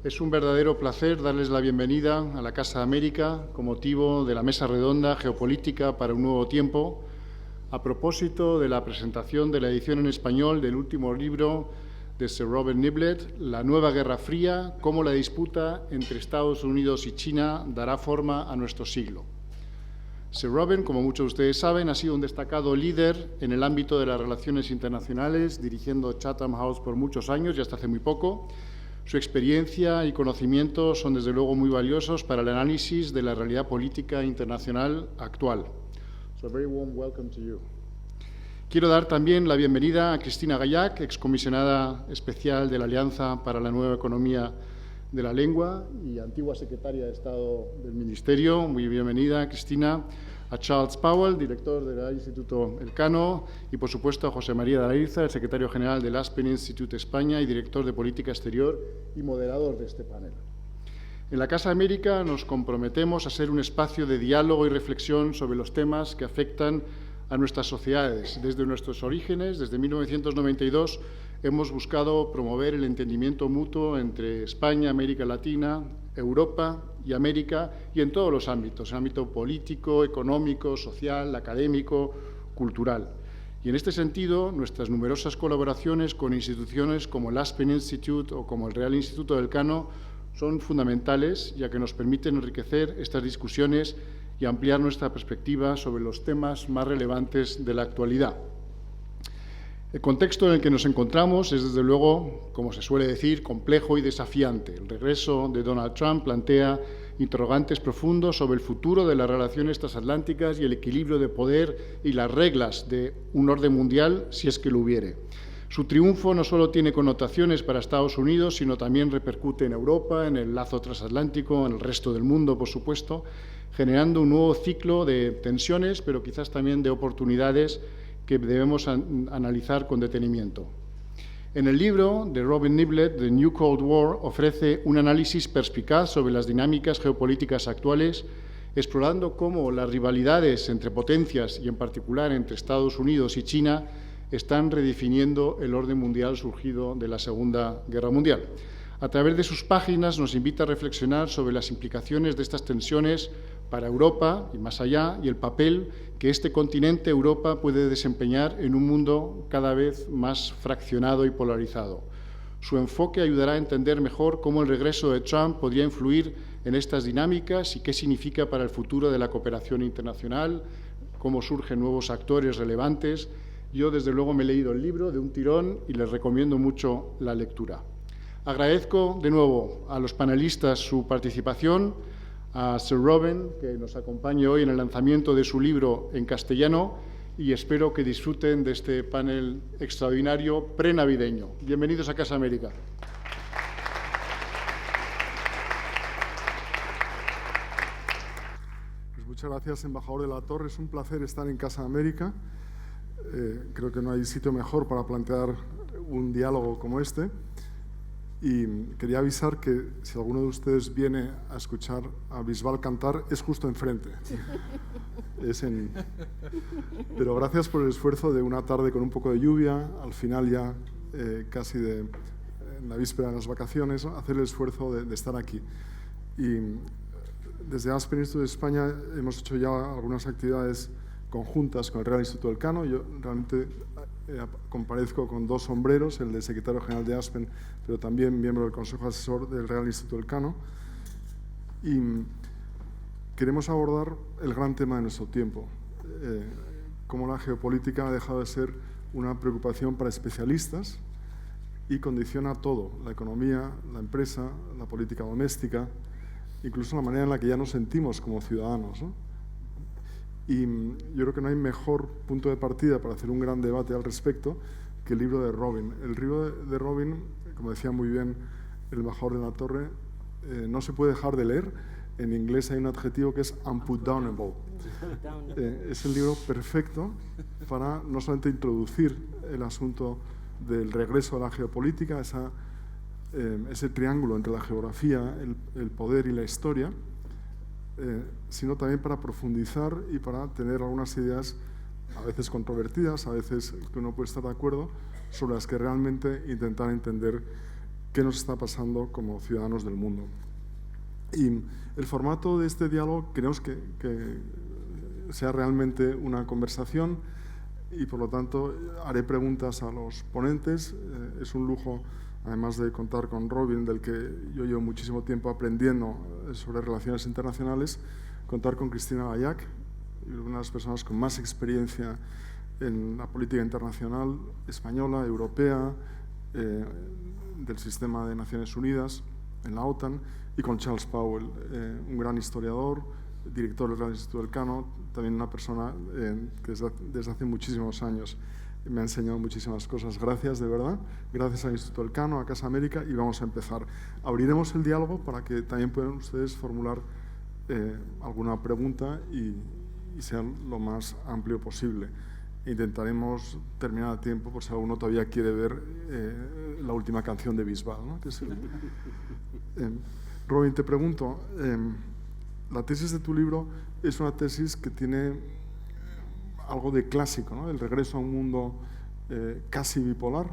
Es un verdadero placer darles la bienvenida a la Casa de América con motivo de la Mesa Redonda Geopolítica para un Nuevo Tiempo, a propósito de la presentación de la edición en español del último libro de Sir Robert Niblett, La nueva Guerra Fría, cómo la disputa entre Estados Unidos y China dará forma a nuestro siglo. Sir Robert, como muchos de ustedes saben, ha sido un destacado líder en el ámbito de las relaciones internacionales, dirigiendo Chatham House por muchos años y hasta hace muy poco. Su experiencia y conocimiento son, desde luego, muy valiosos para el análisis de la realidad política internacional actual. So, a very warm welcome to you. Quiero dar también la bienvenida a Cristina Gaillac, excomisionada especial de la Alianza para la Nueva Economía de la Lengua y antigua secretaria de Estado del Ministerio. Muy bienvenida, Cristina. A Charles Powell, director del Instituto Elcano, y, por supuesto, a José María de la Irza, el secretario general del Aspen Institute España y director de Política Exterior y moderador de este panel. En la Casa de América nos comprometemos a ser un espacio de diálogo y reflexión sobre los temas que afectan a nuestras sociedades. Desde nuestros orígenes, desde 1992, hemos buscado promover el entendimiento mutuo entre España, América Latina, Europa y América, y en todos los ámbitos, en el ámbito político, económico, social, académico, cultural. Y en este sentido, nuestras numerosas colaboraciones con instituciones como el Aspen Institute o como el Real Instituto del Elcano son fundamentales, ya que nos permiten enriquecer estas discusiones y ampliar nuestra perspectiva sobre los temas más relevantes de la actualidad. El contexto en el que nos encontramos es, desde luego, como se suele decir, complejo y desafiante. El regreso de Donald Trump plantea interrogantes profundos sobre el futuro de las relaciones transatlánticas y el equilibrio de poder y las reglas de un orden mundial, si es que lo hubiere. Su triunfo no solo tiene connotaciones para Estados Unidos, sino también repercute en Europa, en el lazo transatlántico, en el resto del mundo, por supuesto, generando un nuevo ciclo de tensiones, pero quizás también de oportunidades que debemos analizar con detenimiento. En el libro de Robert Niblett, The New Cold War, ofrece un análisis perspicaz sobre las dinámicas geopolíticas actuales, explorando cómo las rivalidades entre potencias y, en particular, entre Estados Unidos y China, están redefiniendo el orden mundial surgido de la Segunda Guerra Mundial. A través de sus páginas nos invita a reflexionar sobre las implicaciones de estas tensiones para Europa y más allá, y el papel que este continente, Europa, puede desempeñar en un mundo cada vez más fraccionado y polarizado. Su enfoque ayudará a entender mejor cómo el regreso de Trump podría influir en estas dinámicas y qué significa para el futuro de la cooperación internacional, cómo surgen nuevos actores relevantes. Yo, desde luego, me he leído el libro de un tirón y les recomiendo mucho la lectura. Agradezco de nuevo a los panelistas su participación, a Sir Robert, que nos acompañe hoy en el lanzamiento de su libro en castellano, y espero que disfruten de este panel extraordinario prenavideño. Bienvenidos a Casa América. Pues muchas gracias, embajador de la Torre. Es un placer estar en Casa América. Creo que no hay sitio mejor para plantear un diálogo como este. Y quería avisar que si alguno de ustedes viene a escuchar a Bisbal cantar, es justo enfrente. Pero gracias por el esfuerzo de una tarde con un poco de lluvia, al final ya casi en la víspera de las vacaciones, ¿no? Hacer el esfuerzo de estar aquí. Y desde Aspen Institute de España hemos hecho ya algunas actividades conjuntas con el Real Instituto Elcano. Yo realmente comparezco con dos sombreros, el de secretario general de Aspen, pero también miembro del Consejo Asesor del Real Instituto Elcano. Y queremos abordar el gran tema de nuestro tiempo, cómo la geopolítica ha dejado de ser una preocupación para especialistas y condiciona todo, la economía, la empresa, la política doméstica, incluso la manera en la que ya nos sentimos como ciudadanos, ¿no? Y yo creo que no hay mejor punto de partida para hacer un gran debate al respecto que el libro de Robin. El libro de Robin, como decía muy bien el embajador de la Torre, no se puede dejar de leer. En inglés hay un adjetivo que es unputdownable. Es el libro perfecto para no solamente introducir el asunto del regreso a la geopolítica, ese triángulo entre la geografía, el poder y la historia, sino también para profundizar y para tener algunas ideas a veces controvertidas, a veces que uno puede estar de acuerdo, sobre las que realmente intentar entender qué nos está pasando como ciudadanos del mundo. Y el formato de este diálogo queremos que sea realmente una conversación y, por lo tanto, haré preguntas a los ponentes. Es un lujo, además de contar con Robin, del que yo llevo muchísimo tiempo aprendiendo sobre relaciones internacionales, contar con Cristina Bayac, una de las personas con más experiencia en la política internacional española, europea, del sistema de Naciones Unidas, en la OTAN, y con Charles Powell, un gran historiador, director del Real Instituto Elcano, también una persona que desde hace muchísimos años me ha enseñado muchísimas cosas. Gracias, de verdad. Gracias al Instituto Elcano, a Casa América, y vamos a empezar. Abriremos el diálogo para que también puedan ustedes formular alguna pregunta y sea lo más amplio posible. Intentaremos terminar a tiempo por si alguno todavía quiere ver la última canción de Bisbal, ¿no? Robin, te pregunto, la tesis de tu libro es una tesis que tiene algo de clásico, ¿no? El regreso a un mundo casi bipolar,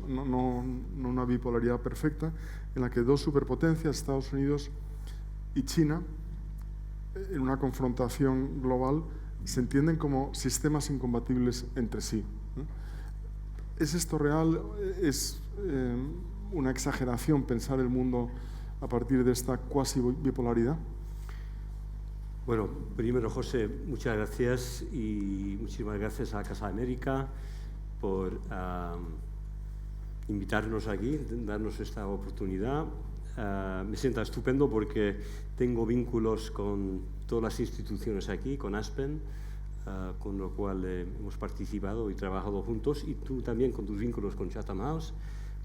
no una bipolaridad perfecta, en la que dos superpotencias, Estados Unidos y China, en una confrontación global, se entienden como sistemas incompatibles entre sí, ¿no? ¿Es esto real? ¿Es una exageración pensar el mundo a partir de esta cuasi bipolaridad? Bueno, primero, José, muchas gracias y muchísimas gracias a Casa América por invitarnos aquí, darnos esta oportunidad. Me siento estupendo porque tengo vínculos con todas las instituciones aquí, con Aspen, con lo cual hemos participado y trabajado juntos, y tú también con tus vínculos con Chatham House,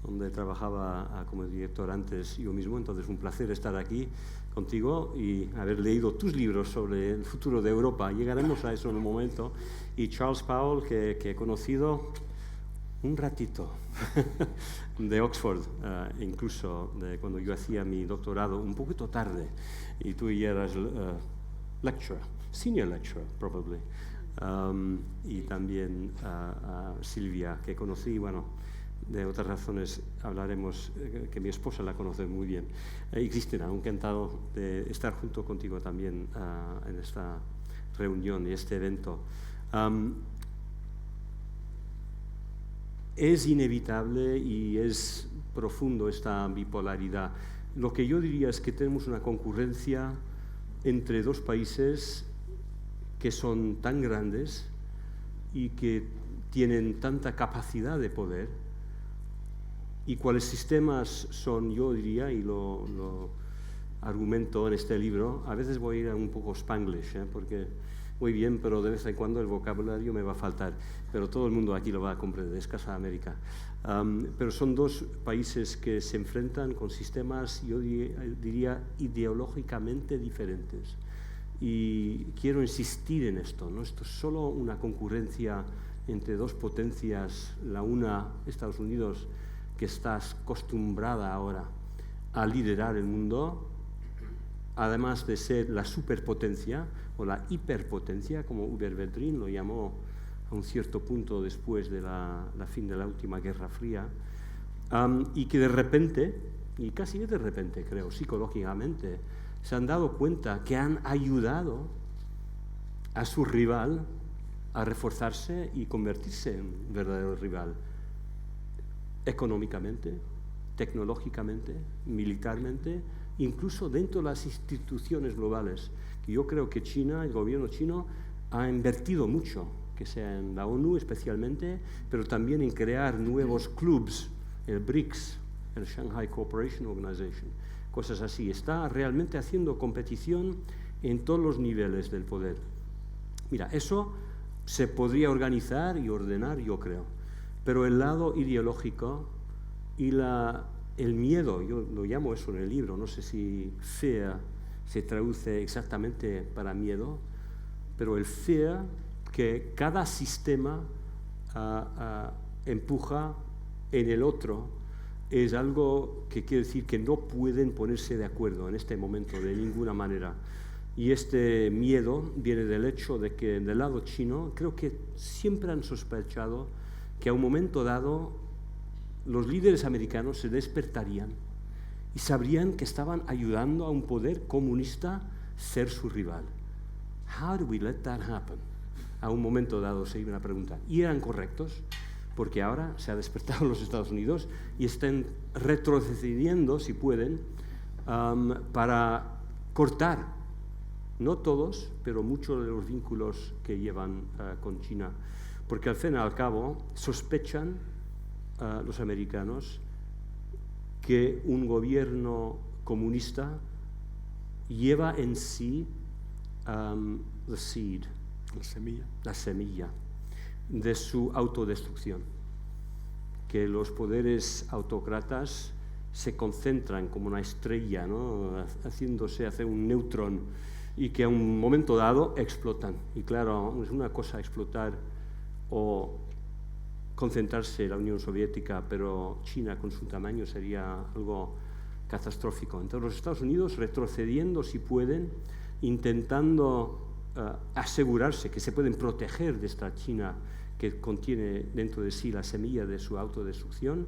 donde trabajaba como director antes yo mismo. Entonces, un placer estar aquí contigo y haber leído tus libros sobre el futuro de Europa. Llegaremos a eso en un momento. Y Charles Powell, que he conocido un ratito de Oxford, incluso de cuando yo hacía mi doctorado, un poquito tarde, y tú ya eras lecturer, senior lecturer, probably. Y también a Silvia, que conocí, bueno, de otras razones hablaremos, que mi esposa la conoce muy bien. Y Cristina, encantado de estar junto contigo también en esta reunión y este evento. Es inevitable y es profundo esta bipolaridad. Lo que yo diría es que tenemos una concurrencia entre dos países que son tan grandes y que tienen tanta capacidad de poder, y cuáles sistemas son, yo diría, y lo argumento en este libro. A veces voy a ir a un poco spanglish, porque muy bien, pero de vez en cuando el vocabulario me va a faltar, pero todo el mundo aquí lo va a comprender, es Casa América. Pero son dos países que se enfrentan con sistemas, yo diría, ideológicamente diferentes. Y quiero insistir en esto, ¿no? Esto es solo una concurrencia entre dos potencias, la una, Estados Unidos, que está acostumbrada ahora a liderar el mundo, además de ser la superpotencia o la hiperpotencia, como Hubert Védrine lo llamó a un cierto punto después de la fin de la última Guerra Fría, y que de repente, y casi de repente creo, psicológicamente, se han dado cuenta que han ayudado a su rival a reforzarse y convertirse en verdadero rival, económicamente, tecnológicamente, militarmente, incluso dentro de las instituciones globales. Que yo creo que China, el gobierno chino, ha invertido mucho, que sea en la ONU especialmente, pero también en crear nuevos clubs, el BRICS, el Shanghai Cooperation Organization, cosas así. Está realmente haciendo competición en todos los niveles del poder. Mira, eso se podría organizar y ordenar, yo creo, pero el lado ideológico y el miedo, yo lo llamo eso en el libro, no sé si fear se traduce exactamente para miedo, pero el fear que cada sistema empuja en el otro es algo que quiere decir que no pueden ponerse de acuerdo en este momento de ninguna manera. Y este miedo viene del hecho de que del lado chino creo que siempre han sospechado que a un momento dado los líderes americanos se despertarían y sabrían que estaban ayudando a un poder comunista ser su rival. How do we let that happen? A un momento dado se iban a preguntar. Y eran correctos, porque ahora se ha despertado los Estados Unidos y están retrocediendo, si pueden, para cortar, no todos, pero muchos de los vínculos que llevan con China. Porque al fin y al cabo sospechan los americanos que un gobierno comunista lleva en sí the seed, la semilla de su autodestrucción, que los poderes autócratas se concentran como una estrella, ¿no? hacer un neutrón, y que a un momento dado explotan. Y claro, es una cosa explotar o concentrarse en la Unión Soviética, pero China con su tamaño sería algo catastrófico. Entonces los Estados Unidos retrocediendo si pueden, intentando asegurarse que se pueden proteger de esta China que contiene dentro de sí la semilla de su autodestrucción,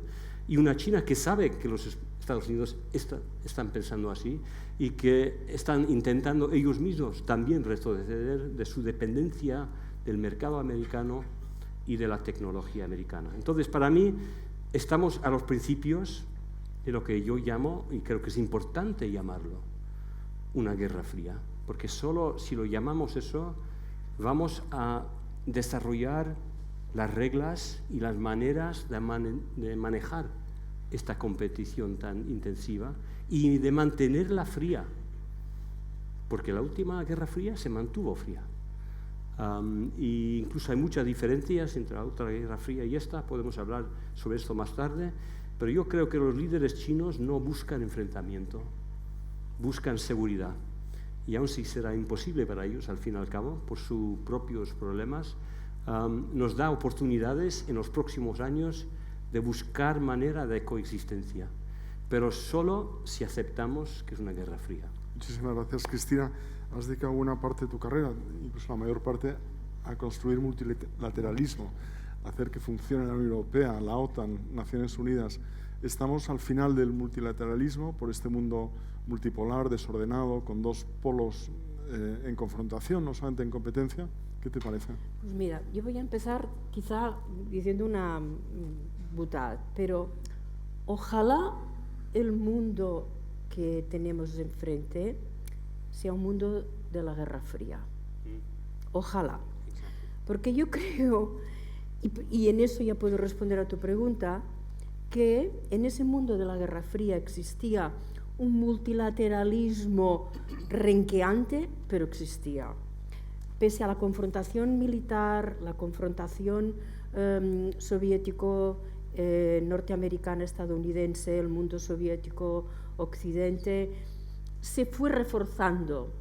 y una China que sabe que los Estados Unidos están pensando así y que están intentando ellos mismos también retroceder de su dependencia del mercado americano y de la tecnología americana. Entonces, para mí, estamos a los principios de lo que yo llamo, y creo que es importante llamarlo, una guerra fría, porque solo si lo llamamos eso, vamos a desarrollar las reglas y las maneras de manejar esta competición tan intensiva y de mantenerla fría, porque la última Guerra Fría se mantuvo fría. E incluso hay muchas diferencias entre la otra Guerra Fría y esta, podemos hablar sobre esto más tarde, pero yo creo que los líderes chinos no buscan enfrentamiento, buscan seguridad, y aun si será imposible para ellos, al fin y al cabo, por sus propios problemas, nos da oportunidades en los próximos años de buscar manera de coexistencia, pero solo si aceptamos que es una guerra fría. Muchísimas gracias, Cristina. Has dedicado buena parte de tu carrera, incluso la mayor parte, a construir multilateralismo, a hacer que funcione la Unión Europea, la OTAN, Naciones Unidas. Estamos al final del multilateralismo por este mundo multipolar, desordenado, con dos polos en confrontación, no solamente en competencia. ¿Qué te parece? Pues mira, yo voy a empezar quizá diciendo una butad, pero ojalá el mundo que tenemos enfrente sea un mundo de la Guerra Fría. Ojalá. Porque yo creo, y en eso ya puedo responder a tu pregunta, que en ese mundo de la Guerra Fría existía un multilateralismo renqueante, pero existía. Pese a la confrontación militar, la confrontación soviético, norteamericana, estadounidense, el mundo soviético, occidente, se fue reforzando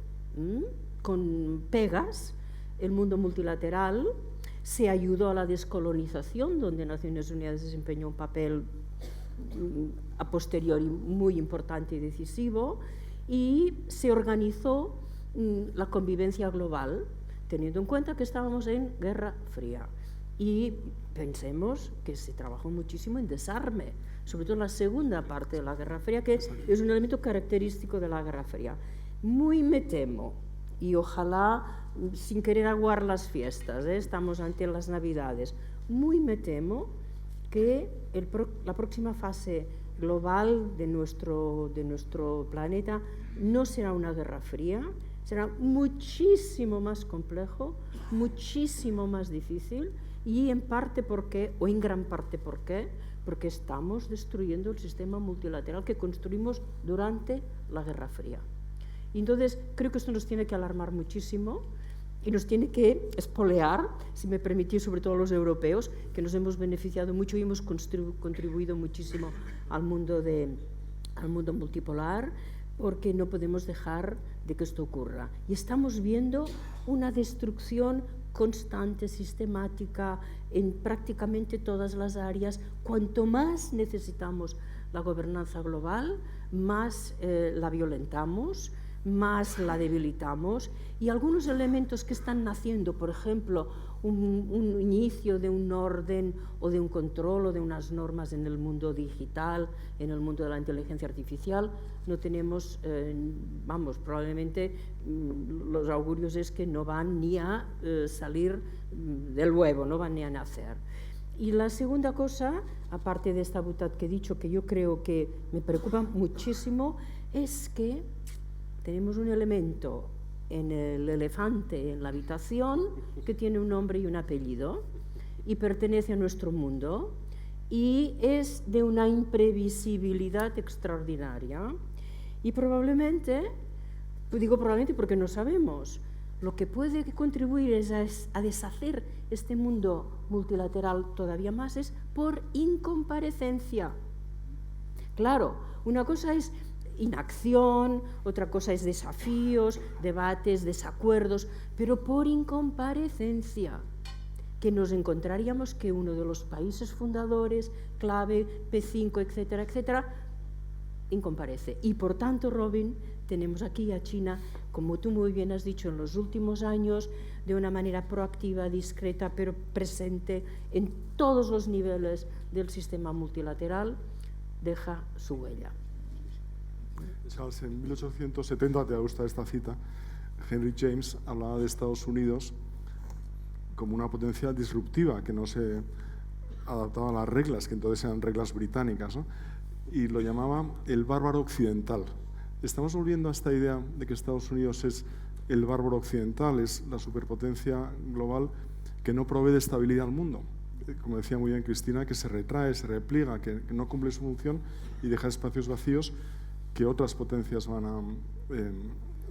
con pegas el mundo multilateral, se ayudó a la descolonización, donde Naciones Unidas desempeñó un papel a posteriori muy importante y decisivo, y se organizó la convivencia global, teniendo en cuenta que estábamos en Guerra Fría. Y pensemos que se trabajó muchísimo en desarme, sobre todo en la segunda parte de la Guerra Fría, que es un elemento característico de la Guerra Fría. Muy me temo, y ojalá, sin querer aguar las fiestas, estamos ante las Navidades, muy me temo que la próxima fase global de nuestro planeta no será una Guerra Fría, será muchísimo más complejo, muchísimo más difícil, y en parte porque, o en gran parte porque estamos destruyendo el sistema multilateral que construimos durante la Guerra Fría. Y entonces creo que esto nos tiene que alarmar muchísimo y nos tiene que espolear, si me permitís, sobre todo a los europeos, que nos hemos beneficiado mucho y hemos contribuido muchísimo al mundo multipolar, porque no podemos dejar de que esto ocurra. Y estamos viendo una destrucción constante, sistemática, en prácticamente todas las áreas. Cuanto más necesitamos la gobernanza global, más la violentamos, más la debilitamos, y algunos elementos que están naciendo, por ejemplo, un inicio de un orden o de un control o de unas normas en el mundo digital, en el mundo de la inteligencia artificial. No tenemos, probablemente los augurios es que no van ni a salir del huevo, no van ni a nacer. Y la segunda cosa, aparte de esta butad que he dicho, que yo creo que me preocupa muchísimo, es que tenemos un elemento en el elefante en la habitación que tiene un nombre y un apellido y pertenece a nuestro mundo y es de una imprevisibilidad extraordinaria y probablemente, digo probablemente porque no sabemos, lo que puede contribuir es a deshacer este mundo multilateral todavía más es por incomparecencia. Claro, una cosa es inacción, otra cosa es desafíos, debates, desacuerdos, pero por incomparecencia, que nos encontraríamos que uno de los países fundadores, clave, P5, etcétera, etcétera, incomparece. Y por tanto, Robin, tenemos aquí a China, como tú muy bien has dicho, en los últimos años, de una manera proactiva, discreta, pero presente en todos los niveles del sistema multilateral, deja su huella. Charles, en 1870, te gusta esta cita, Henry James hablaba de Estados Unidos como una potencia disruptiva que no se adaptaba a las reglas, que entonces eran reglas británicas, ¿no? Y lo llamaba el bárbaro occidental. Estamos volviendo a esta idea de que Estados Unidos es el bárbaro occidental, es la superpotencia global que no provee de estabilidad al mundo. Como decía muy bien Cristina, que se retrae, se repliega, que no cumple su función y deja espacios vacíos que otras potencias van a,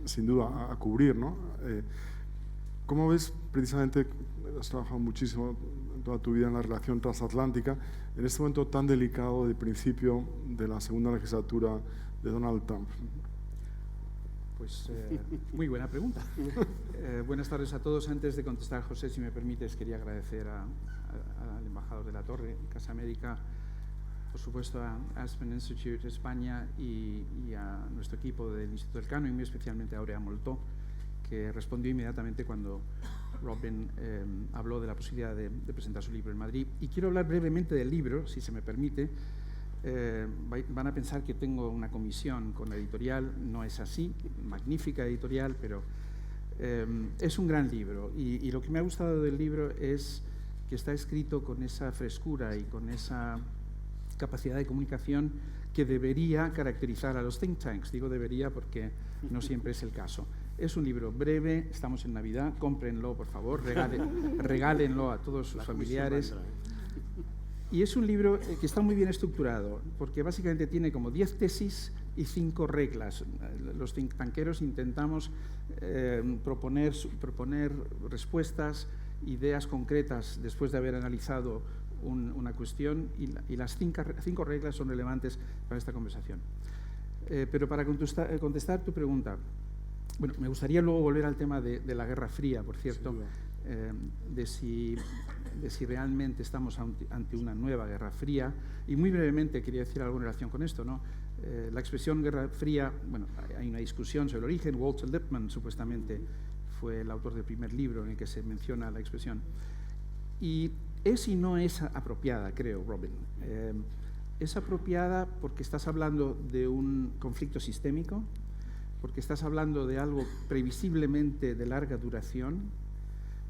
sin duda, a cubrir, ¿no? ¿Cómo ves, precisamente, has trabajado muchísimo toda tu vida en la relación transatlántica, en este momento tan delicado de principio de la segunda legislatura de Donald Trump? Pues muy buena pregunta. Buenas tardes a todos. Antes de contestar, José, si me permites, quería agradecer al embajador de la Torre, Casa América, por supuesto a Aspen Institute España y a nuestro equipo del Instituto Elcano y muy especialmente a Aurea Moltó, que respondió inmediatamente cuando Robin habló de la posibilidad de presentar su libro en Madrid. Y quiero hablar brevemente del libro, si se me permite. Van a pensar que tengo una comisión con la editorial, no es así, magnífica editorial, pero es un gran libro. Y lo que me ha gustado del libro es que está escrito con esa frescura y con esa capacidad de comunicación que debería caracterizar a los think tanks. Digo debería porque no siempre es el caso. Es un libro breve, estamos en Navidad, cómprenlo, por favor, regálenlo a todos sus familiares. Y es un libro que está muy bien estructurado, porque básicamente tiene como 10 tesis y 5 reglas. Los think tankeros intentamos proponer respuestas, ideas concretas después de haber analizado una cuestión, y las 5 reglas son relevantes para esta conversación. Pero para contestar tu pregunta, bueno, me gustaría luego volver al tema de la Guerra Fría, por cierto, de si realmente estamos ante una nueva Guerra Fría. Y muy brevemente quería decir algo en relación con esto, ¿no? La expresión Guerra Fría, bueno, hay una discusión sobre el origen. Walter Lippmann supuestamente fue el autor del primer libro en el que se menciona la expresión. Y es y no es apropiada, creo, Robin. Es apropiada porque estás hablando de un conflicto sistémico, porque estás hablando de algo previsiblemente de larga duración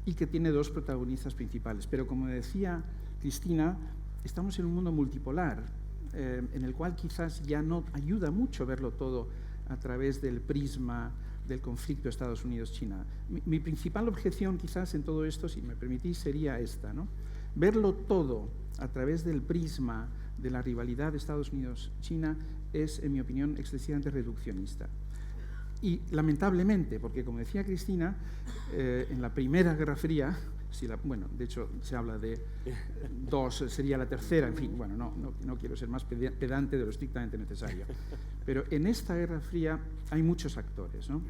y que tiene 2 protagonistas principales. Pero como decía Cristina, estamos en un mundo multipolar, en el cual quizás ya no ayuda mucho verlo todo a través del prisma del conflicto Estados Unidos-China. Mi principal objeción quizás en todo esto, si me permitís, sería esta, ¿no? Verlo todo a través del prisma de la rivalidad de Estados Unidos-China es, en mi opinión, excesivamente reduccionista. Y lamentablemente, porque como decía Cristina, en la Primera Guerra Fría, bueno, de hecho se habla de 2, sería la tercera, en fin, bueno, no quiero ser más pedante de lo estrictamente necesario. Pero en esta Guerra Fría hay muchos actores, ¿no?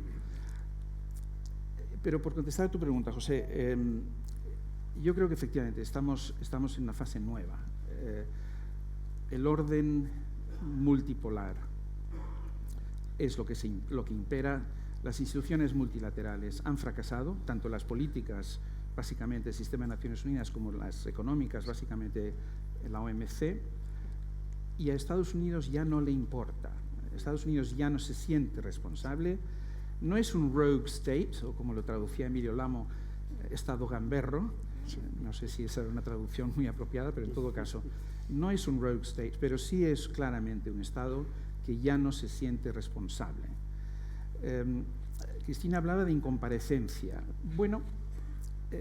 Pero por contestar a tu pregunta, José, yo creo que efectivamente estamos en una fase nueva. El orden multipolar es lo que impera. Las instituciones multilaterales han fracasado, tanto las políticas básicamente el sistema de Naciones Unidas, como las económicas, básicamente la OMC, y a Estados Unidos ya no le importa. Estados Unidos ya no se siente responsable, no es un rogue state, o como lo traducía Emilio Lamo, Estado gamberro, no sé si esa era una traducción muy apropiada, pero en todo caso, no es un rogue state, pero sí es claramente un Estado que ya no se siente responsable. Cristina hablaba de incomparecencia. Bueno,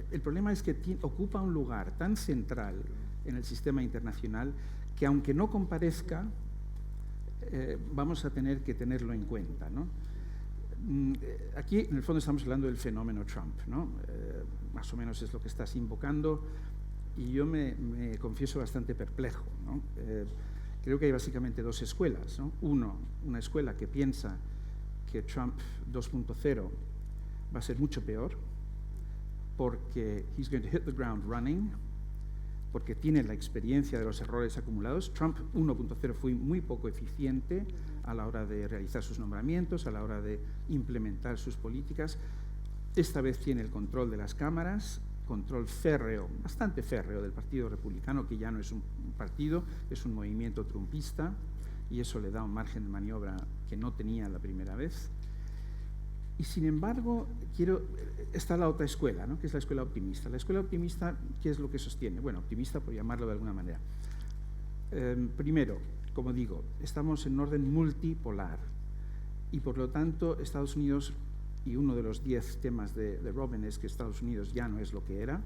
el problema es que ocupa un lugar tan central en el sistema internacional que aunque no comparezca, vamos a tener que tenerlo en cuenta, ¿no? Aquí, en el fondo, estamos hablando del fenómeno Trump, ¿no? Más o menos es lo que estás invocando, y yo me confieso bastante perplejo, ¿no? Creo que hay básicamente dos escuelas, ¿no? Una escuela que piensa que Trump 2.0 va a ser mucho peor, porque he's going to hit the ground running, porque tiene la experiencia de los errores acumulados. Trump 1.0 fue muy poco eficiente a la hora de realizar sus nombramientos, a la hora de implementar sus políticas. Esta vez tiene el control de las cámaras, control férreo, bastante férreo, del Partido Republicano, que ya no es un partido, es un movimiento trumpista, y eso le da un margen de maniobra que no tenía la primera vez. Y sin embargo, está la otra escuela, ¿no? Que es la escuela optimista. La escuela optimista, ¿qué es lo que sostiene? Bueno, optimista por llamarlo de alguna manera. Primero, como digo, estamos en un orden multipolar, y por lo tanto Estados Unidos, y uno de los 10 temas de Robin es que Estados Unidos ya no es lo que era.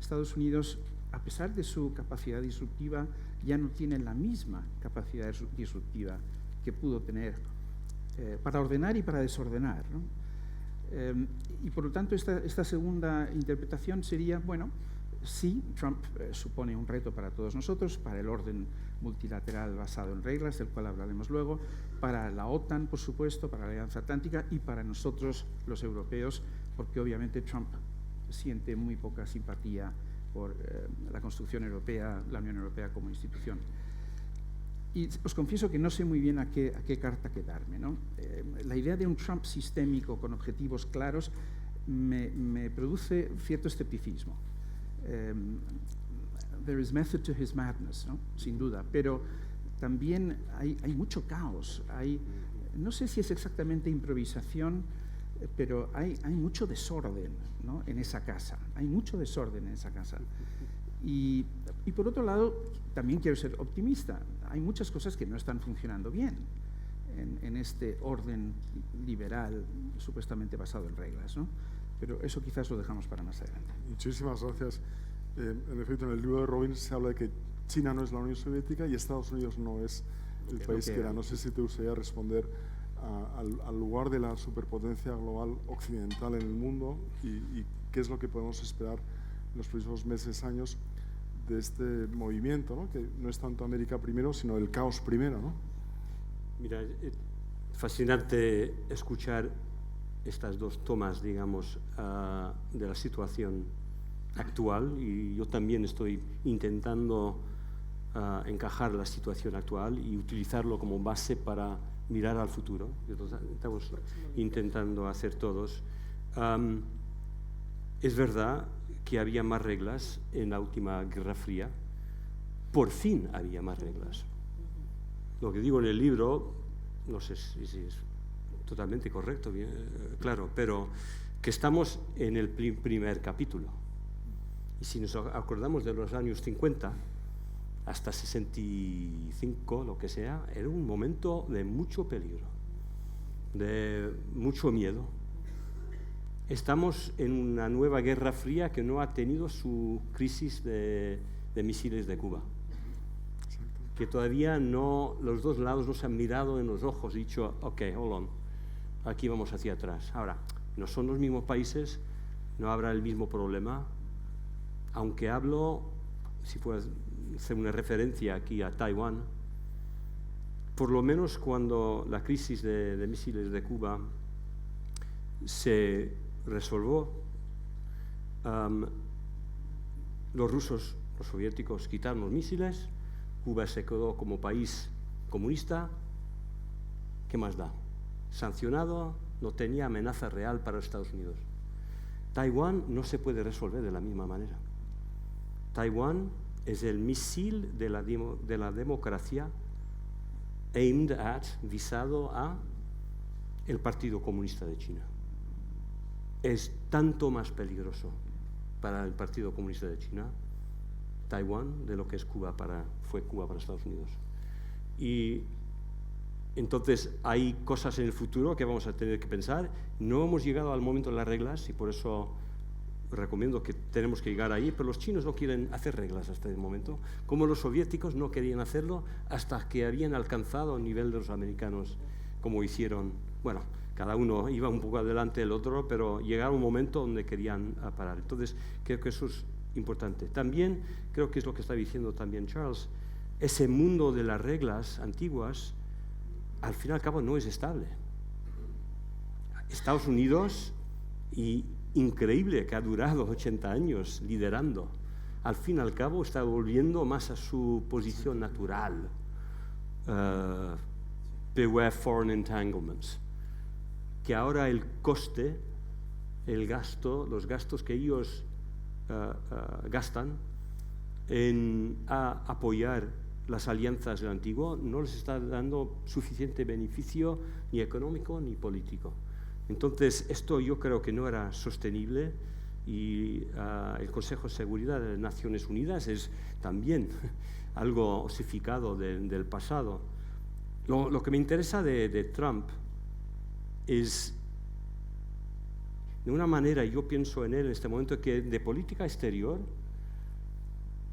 Estados Unidos, a pesar de su capacidad disruptiva, ya no tiene la misma capacidad disruptiva que pudo tener para ordenar y para desordenar, ¿no? Y por lo tanto, esta segunda interpretación sería, bueno, sí, Trump supone un reto para todos nosotros, para el orden multilateral basado en reglas, del cual hablaremos luego, para la OTAN, por supuesto, para la Alianza Atlántica, y para nosotros, los europeos, porque obviamente Trump siente muy poca simpatía por la construcción europea, la Unión Europea como institución. Y os confieso que no sé muy bien a qué carta quedarme, ¿no? La idea de un Trump sistémico con objetivos claros me produce cierto escepticismo. There is method to his madness, ¿no? Sin duda, pero también hay mucho caos. No sé si es exactamente improvisación, pero hay mucho desorden, ¿no? En esa casa. Hay mucho desorden en esa casa. Y por otro lado, también quiero ser optimista. Hay muchas cosas que no están funcionando bien en este orden liberal supuestamente basado en reglas, ¿no? Pero eso quizás lo dejamos para más adelante. Muchísimas gracias. En efecto, en el libro de Robin se habla de que China no es la Unión Soviética y Estados Unidos no es el país que era. No sé si te gustaría responder al lugar de la superpotencia global occidental en el mundo y qué es lo que podemos esperar en los próximos meses, años, de este movimiento, ¿no? Que no es tanto América primero, sino el caos primero, ¿no? Mira, fascinante escuchar estas dos tomas, digamos, de la situación actual, y yo también estoy intentando encajar la situación actual y utilizarlo como base para mirar al futuro. Estamos intentando hacer todos. Es verdad que había más reglas en la última Guerra Fría. Por fin había más reglas. Lo que digo en el libro, no sé si es totalmente correcto, bien, claro, pero que estamos en el primer capítulo. Y si nos acordamos de los años 50 hasta 65, lo que sea, era un momento de mucho peligro, de mucho miedo. Estamos en una nueva Guerra Fría que no ha tenido su crisis de misiles de Cuba, que todavía no, los dos lados no se han mirado en los ojos y dicho, ok, hold on, aquí vamos hacia atrás. Ahora, no son los mismos países, no habrá el mismo problema, aunque hablo, si puedo hacer una referencia aquí a Taiwán, por lo menos cuando la crisis de misiles de Cuba se resolvió, los rusos, los soviéticos quitaron los misiles, Cuba se quedó como país comunista. ¿Qué más da? Sancionado, no tenía amenaza real para Estados Unidos. Taiwán no se puede resolver de la misma manera. Taiwán es el misil de la democracia visado a el Partido Comunista de China. Es tanto más peligroso para el Partido Comunista de China Taiwán de lo que es fue Cuba para Estados Unidos. Y entonces hay cosas en el futuro que vamos a tener que pensar. No hemos llegado al momento de las reglas y por eso recomiendo que tenemos que llegar ahí, pero los chinos no quieren hacer reglas hasta el momento, como los soviéticos no querían hacerlo hasta que habían alcanzado el nivel de los americanos, como hicieron. Bueno, cada uno iba un poco adelante del otro, pero llegaba un momento donde querían parar. Entonces, creo que eso es importante. También, creo que es lo que está diciendo también Charles, ese mundo de las reglas antiguas, al fin y al cabo, no es estable. Estados Unidos, y increíble que ha durado 80 años liderando, al fin y al cabo está volviendo más a su posición natural. Beware foreign entanglements. Que ahora el coste, los gastos que ellos gastan en apoyar las alianzas del antiguo no les está dando suficiente beneficio ni económico ni político. Entonces, esto yo creo que no era sostenible y el Consejo de Seguridad de las Naciones Unidas es también algo osificado del pasado. Lo que me interesa de Trump es, de una manera, yo pienso en él en este momento, que de política exterior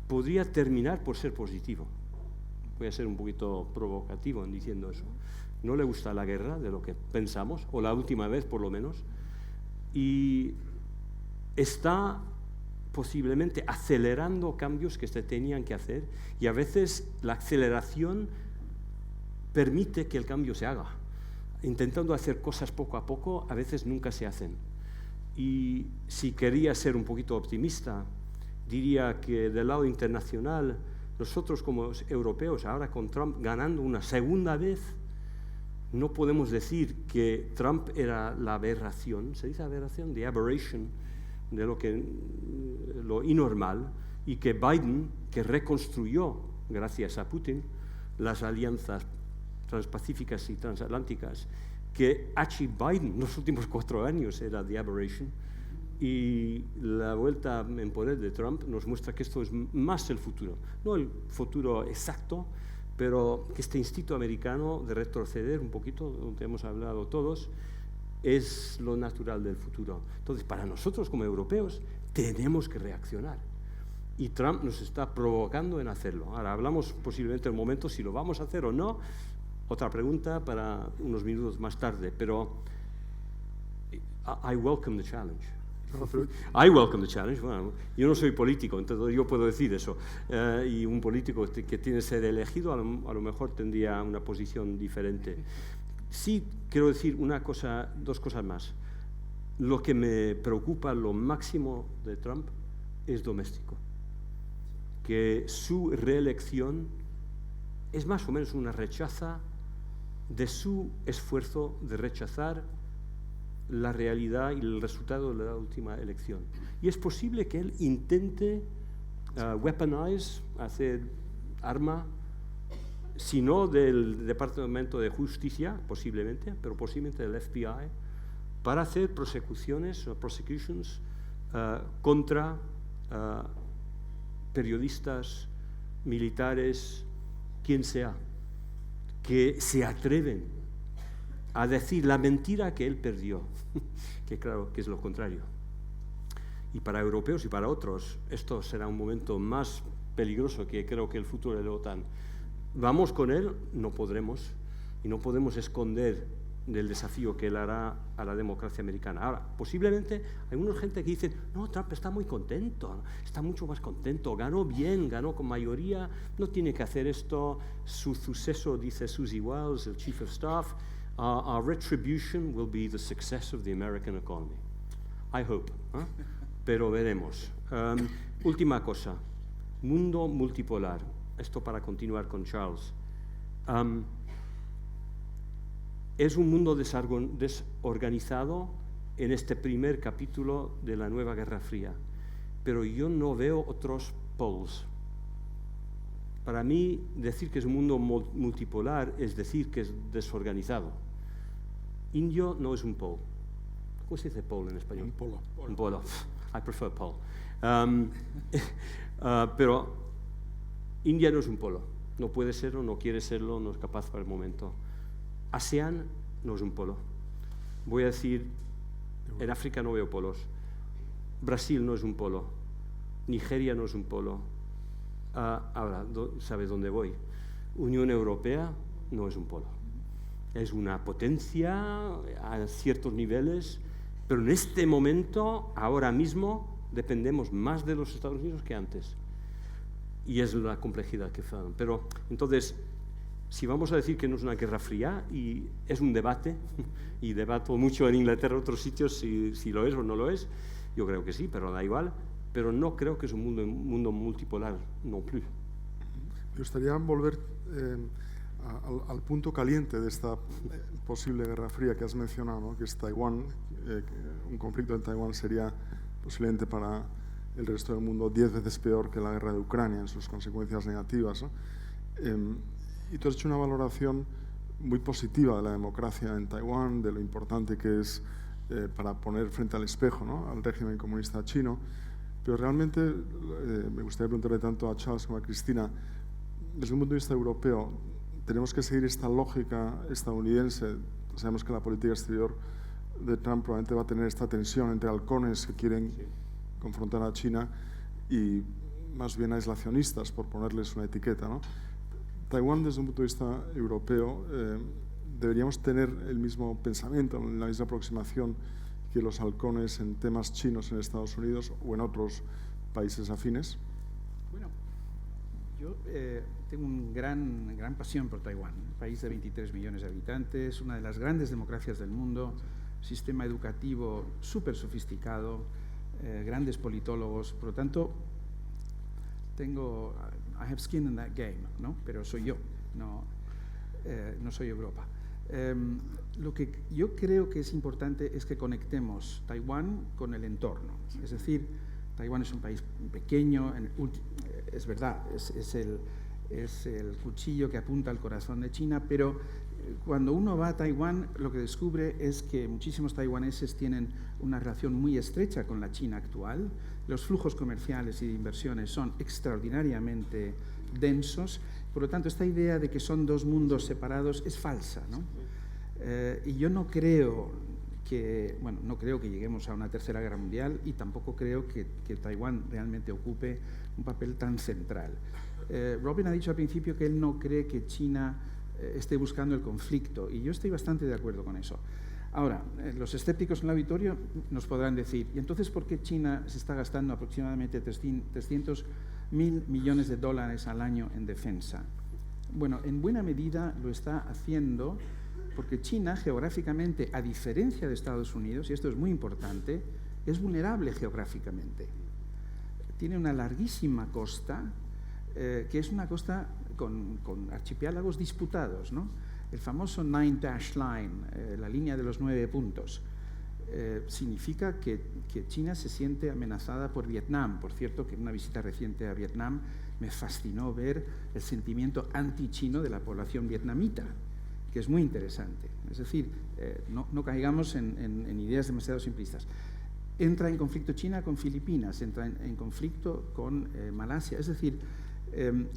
podría terminar por ser positivo. Voy a ser un poquito provocativo en diciendo eso. No le gusta la guerra, de lo que pensamos, o la última vez por lo menos, y está posiblemente acelerando cambios que se tenían que hacer, y a veces la aceleración permite que el cambio se haga. Intentando hacer cosas poco a poco, a veces nunca se hacen. Y si quería ser un poquito optimista, diría que del lado internacional, nosotros como europeos, ahora con Trump ganando una segunda vez, no podemos decir que Trump era la aberración, ¿se dice aberración? The aberration, de lo inormal, y que Biden, que reconstruyó, gracias a Putin, las alianzas transpacíficas y transatlánticas, que H. Biden en los últimos 4 años era the aberration, y la vuelta en poder de Trump nos muestra que esto es más el futuro, no el futuro exacto, pero que este instinto americano de retroceder un poquito, donde hemos hablado todos, es lo natural del futuro. Entonces, para nosotros como europeos, tenemos que reaccionar. Y Trump nos está provocando en hacerlo. Ahora, hablamos posiblemente del momento si lo vamos a hacer o no, otra pregunta para unos minutos más tarde, pero I welcome the challenge. I welcome the challenge. Bueno, yo no soy político, entonces yo puedo decir eso. Y un político que tiene que ser elegido a lo mejor tendría una posición diferente. Sí quiero decir dos cosas más. Lo que me preocupa, lo máximo de Trump, es doméstico. Que su reelección es más o menos una rechaza de su esfuerzo de rechazar la realidad y el resultado de la última elección. Y es posible que él intente weaponize, hacer arma, si no del Departamento de Justicia, posiblemente, pero posiblemente del FBI, para hacer prosecutions contra periodistas, militares, quien sea, que se atreven a decir la mentira que él perdió, que claro que es lo contrario. Y para europeos y para otros, esto será un momento más peligroso que creo que el futuro de la OTAN. Vamos con él, no podremos, y no podemos esconder del desafío que él hará a la democracia americana. Ahora, posiblemente hay una gente que dice, no, Trump está muy contento, está mucho más contento, ganó bien, ganó con mayoría, no tiene que hacer esto. Su suceso, dice Susie Wiles, el Chief of Staff, our retribution will be the success of the American economy. I hope. Pero veremos. Última cosa, mundo multipolar. Esto para continuar con Charles. Es un mundo desorganizado en este primer capítulo de la nueva Guerra Fría, pero yo no veo otros polos. Para mí, decir que es un mundo multipolar es decir que es desorganizado. Indio no es un polo. ¿Cómo se dice polo en español? Un polo. Un polo. I prefer pole. Pero India no es un polo. No puede serlo, no quiere serlo, no es capaz para el momento. ASEAN no es un polo. Voy a decir, en África no veo polos. Brasil no es un polo. Nigeria no es un polo. Ahora, ¿sabes dónde voy? Unión Europea no es un polo. Es una potencia a ciertos niveles, pero en este momento, ahora mismo, dependemos más de los Estados Unidos que antes. Y es la complejidad que falta. Pero, entonces, si vamos a decir que no es una guerra fría, y es un debate, y debato mucho en Inglaterra, en otros sitios, si lo es o no lo es, yo creo que sí, pero da igual. Pero no creo que es un mundo multipolar, no plus. Me gustaría volver al punto caliente de esta posible guerra fría que has mencionado, ¿no? Que es Taiwán. Un conflicto en Taiwán sería posiblemente para el resto del mundo 10 veces peor que la guerra de Ucrania en sus consecuencias negativas, ¿no? Y tú has hecho una valoración muy positiva de la democracia en Taiwán, de lo importante que es para poner frente al espejo, ¿no? Al régimen comunista chino. Pero realmente me gustaría preguntarle tanto a Charles como a Cristina, desde un punto de vista europeo, ¿tenemos que seguir esta lógica estadounidense? Sabemos que la política exterior de Trump probablemente va a tener esta tensión entre halcones que quieren confrontar a China y más bien aislacionistas, por ponerles una etiqueta, ¿no? Taiwán, desde un punto de vista europeo, ¿deberíamos tener el mismo pensamiento, la misma aproximación que los halcones en temas chinos en Estados Unidos o en otros países afines? Bueno, yo tengo una gran pasión por Taiwán, un país de 23 millones de habitantes, una de las grandes democracias del mundo, sistema educativo súper sofisticado, grandes politólogos, por lo tanto, I have skin in that game, ¿no? Pero soy yo, no soy Europa. Lo que yo creo que es importante es que conectemos Taiwán con el entorno. Es decir, Taiwán es un país pequeño, es verdad, es el cuchillo que apunta al corazón de China, pero cuando uno va a Taiwán, lo que descubre es que muchísimos taiwaneses tienen una relación muy estrecha con la China actual. Los flujos comerciales y de inversiones son extraordinariamente densos. Por lo tanto, esta idea de que son dos mundos separados es falsa, ¿no? Y yo no creo que lleguemos a una tercera guerra mundial y tampoco creo que Taiwán realmente ocupe un papel tan central. Robin ha dicho al principio que él no cree que China esté buscando el conflicto y yo estoy bastante de acuerdo con eso. Ahora, los escépticos en el auditorio nos podrán decir, ¿y entonces por qué China se está gastando aproximadamente 300.000 millones de dólares al año en defensa? Bueno, en buena medida lo está haciendo porque China geográficamente, a diferencia de Estados Unidos, y esto es muy importante, es vulnerable geográficamente. Tiene una larguísima costa, que es una costa con archipiélagos disputados, ¿no? El famoso Nine Dash Line, la línea de los 9 puntos, significa que China se siente amenazada por Vietnam. Por cierto, que en una visita reciente a Vietnam me fascinó ver el sentimiento anti-chino de la población vietnamita, que es muy interesante. Es decir, no caigamos en ideas demasiado simplistas. Entra en conflicto China con Filipinas, entra en conflicto con Malasia. Es decir,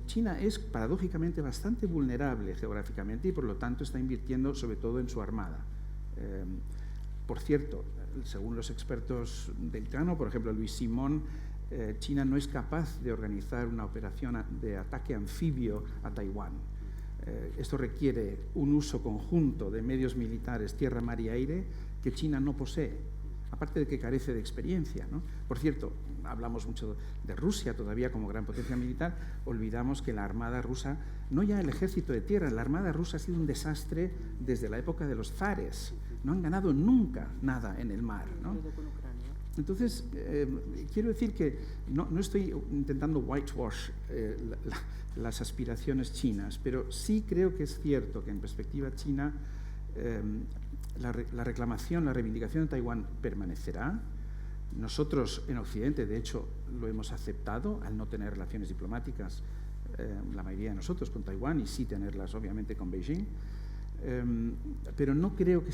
China es paradójicamente bastante vulnerable geográficamente y por lo tanto está invirtiendo sobre todo en su armada. Por cierto, según los expertos del plano, por ejemplo Luis Simón, China no es capaz de organizar una operación de ataque anfibio a Taiwán. Esto requiere un uso conjunto de medios militares, tierra, mar y aire, que China no posee, aparte de que carece de experiencia, ¿no? Por cierto, hablamos mucho de Rusia todavía como gran potencia militar, olvidamos que la armada rusa, no ya el ejército de tierra, la armada rusa ha sido un desastre desde la época de los zares, no han ganado nunca nada en el mar, ¿no? Entonces, quiero decir que no estoy intentando whitewash las aspiraciones chinas, pero sí creo que es cierto que en perspectiva china la reclamación, la reivindicación de Taiwán permanecerá. Nosotros en Occidente, de hecho, lo hemos aceptado al no tener relaciones diplomáticas, la mayoría de nosotros con Taiwán, y sí tenerlas obviamente con Beijing. Pero no creo que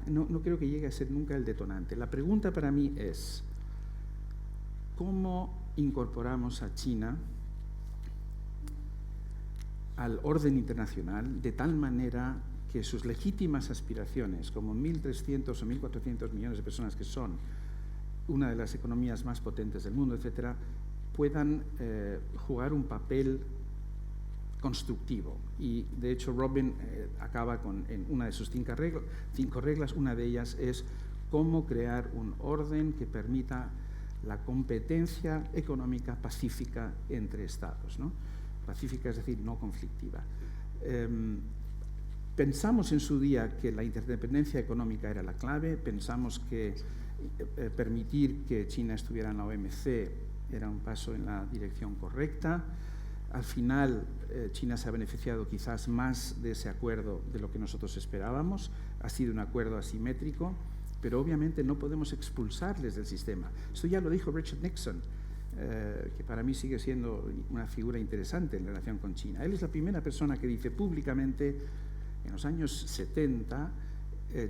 no creo que llegue a ser nunca el detonante. La pregunta para mí es, ¿cómo incorporamos a China al orden internacional de tal manera que sus legítimas aspiraciones, como 1.300 o 1.400 millones de personas que son una de las economías más potentes del mundo, etcétera, puedan jugar un papel constructivo? Y de hecho Robin acaba en una de sus 5 reglas, una de ellas es cómo crear un orden que permita la competencia económica pacífica entre estados, ¿no? Pacífica es decir, no conflictiva. Pensamos en su día que la interdependencia económica era la clave, pensamos que permitir que China estuviera en la OMC era un paso en la dirección correcta. Al final, China se ha beneficiado quizás más de ese acuerdo de lo que nosotros esperábamos. Ha sido un acuerdo asimétrico, pero obviamente no podemos expulsarles del sistema. Esto ya lo dijo Richard Nixon, que para mí sigue siendo una figura interesante en relación con China. Él es la primera persona que dice públicamente, en los años 70,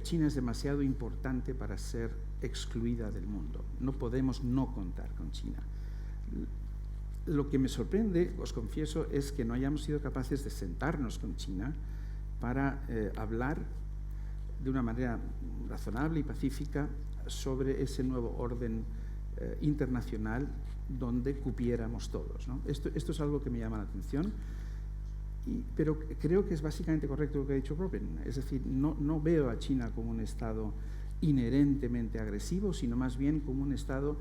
China es demasiado importante para ser excluida del mundo. No podemos no contar con China. Lo que me sorprende, os confieso, es que no hayamos sido capaces de sentarnos con China para hablar de una manera razonable y pacífica sobre ese nuevo orden internacional donde cupiéramos todos, ¿no? Esto es algo que me llama la atención, pero creo que es básicamente correcto lo que ha dicho Robin. Es decir, no veo a China como un Estado inherentemente agresivo, sino más bien como un Estado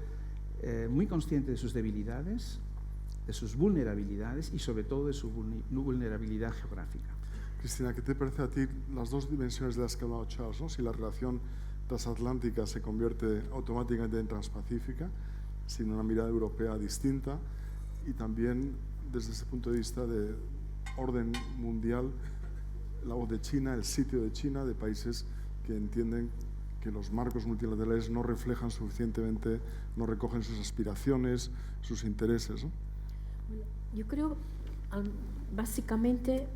muy consciente de sus debilidades, de sus vulnerabilidades y sobre todo de su vulnerabilidad geográfica. Cristina, ¿qué te parece a ti las dos dimensiones de las que ha hablado Charles, ¿no? Si la relación transatlántica se convierte automáticamente en transpacífica, sin una mirada europea distinta, y también desde ese punto de vista de orden mundial, la voz de China, el sitio de China, de países que entienden que los marcos multilaterales no reflejan suficientemente, no recogen sus aspiraciones, sus intereses, ¿no? Yo creo, básicamente,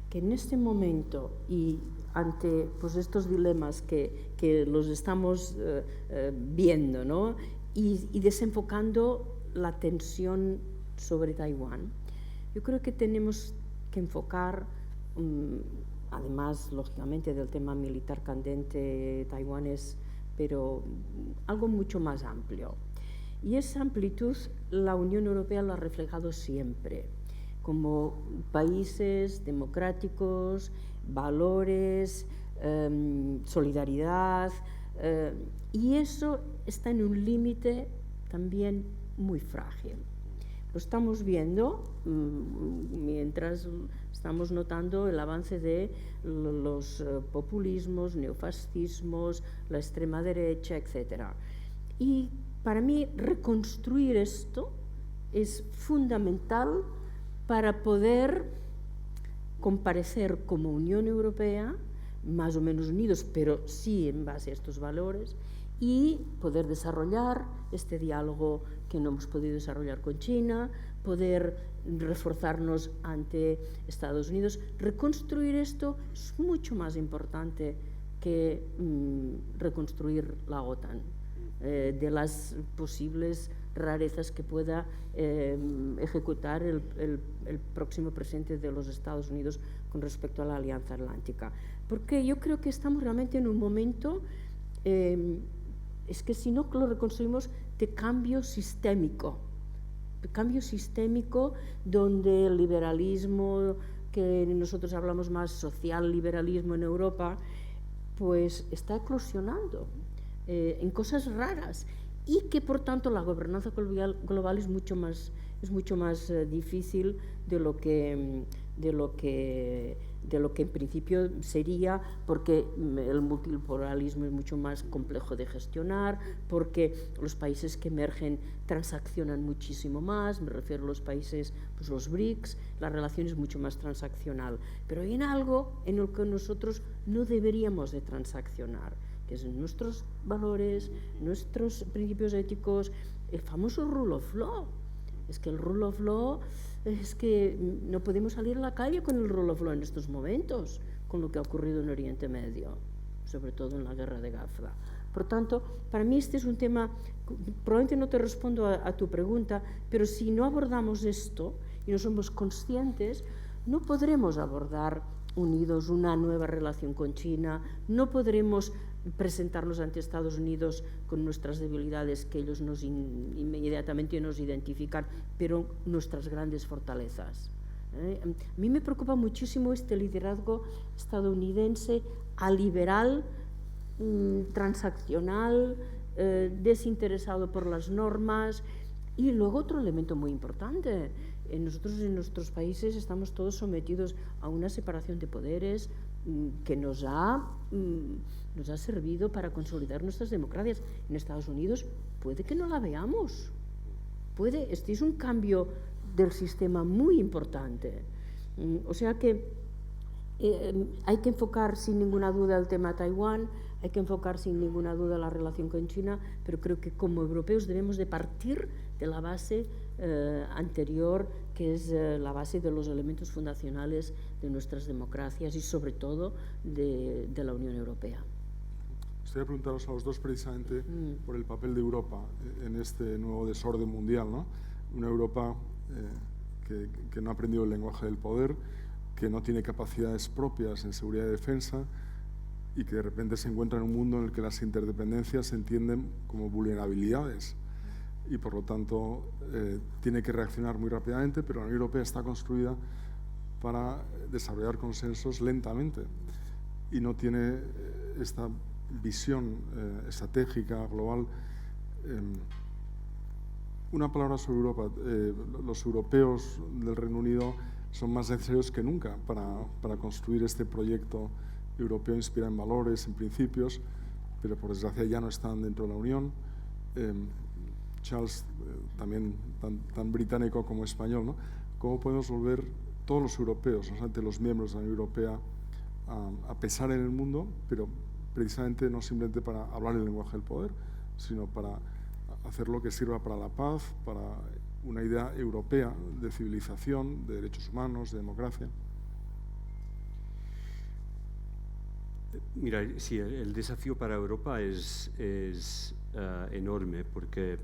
que en este momento y ante pues, estos dilemas que los estamos viendo, ¿no? y desenfocando la tensión sobre Taiwán, yo creo que tenemos que enfocar, además, lógicamente, del tema militar candente taiwanés, pero algo mucho más amplio. Y esa amplitud la Unión Europea la ha reflejado siempre, como países democráticos, valores, solidaridad, y eso está en un límite también muy frágil. Lo estamos viendo mientras estamos notando el avance de los populismos, neofascismos, la extrema derecha, etc. Y para mí reconstruir esto es fundamental para poder comparecer como Unión Europea, más o menos unidos, pero sí en base a estos valores, y poder desarrollar este diálogo que no hemos podido desarrollar con China, poder reforzarnos ante Estados Unidos. Reconstruir esto es mucho más importante que reconstruir la OTAN, de las posibles rarezas que pueda ejecutar el próximo presidente de los Estados Unidos con respecto a la Alianza Atlántica. Porque yo creo que estamos realmente en un momento, es que si no lo reconstruimos, de cambio sistémico donde el liberalismo, que nosotros hablamos más social liberalismo en Europa, pues está eclosionando en cosas raras, y que por tanto la gobernanza global es mucho más difícil de lo que de lo que en principio sería, porque el multilateralismo es mucho más complejo de gestionar, porque los países que emergen transaccionan muchísimo más, me refiero a los países, pues los BRICS, la relación es mucho más transaccional. Pero hay algo en lo que nosotros no deberíamos de transaccionar, que es nuestros valores, nuestros principios éticos, el famoso rule of law. Es que el rule of law, es que no podemos salir a la calle con el rule of law en estos momentos, con lo que ha ocurrido en Oriente Medio, sobre todo en la guerra de Gaza. Por tanto, para mí este es un tema, probablemente no te respondo a tu pregunta, pero si no abordamos esto y no somos conscientes, no podremos abordar unidos una nueva relación con China, no podremos presentarnos ante Estados Unidos con nuestras debilidades que ellos inmediatamente nos identifican, pero nuestras grandes fortalezas. A mí me preocupa muchísimo este liderazgo estadounidense aliberal, transaccional, desinteresado por las normas. Y luego otro elemento muy importante, nosotros en nuestros países estamos todos sometidos a una separación de poderes que nos ha servido para consolidar nuestras democracias. En Estados Unidos puede que no la veamos, este es un cambio del sistema muy importante. O sea que hay que enfocar sin ninguna duda el tema Taiwán, hay que enfocar sin ninguna duda la relación con China, pero creo que como europeos debemos de partir de la base anterior, que es la base de los elementos fundacionales de nuestras democracias y sobre todo de la Unión Europea. Quería preguntaros a los dos precisamente por el papel de Europa en este nuevo desorden mundial, ¿no? Una Europa que no ha aprendido el lenguaje del poder, que no tiene capacidades propias en seguridad y defensa y que de repente se encuentra en un mundo en el que las interdependencias se entienden como vulnerabilidades y por lo tanto tiene que reaccionar muy rápidamente, pero la Unión Europea está construida para desarrollar consensos lentamente y no tiene esta visión estratégica, global. Una palabra sobre Europa. Los europeos del Reino Unido son más necesarios que nunca para construir este proyecto europeo inspirado en valores, en principios, pero por desgracia ya no están dentro de la Unión. Charles, también tan británico como español, ¿no? ¿Cómo podemos volver todos los europeos, no solamente los miembros de la Unión Europea, a pesar en el mundo, pero precisamente no simplemente para hablar el lenguaje del poder, sino para hacer lo que sirva para la paz, para una idea europea de civilización, de derechos humanos, de democracia? Mira, sí, el desafío para Europa es enorme porque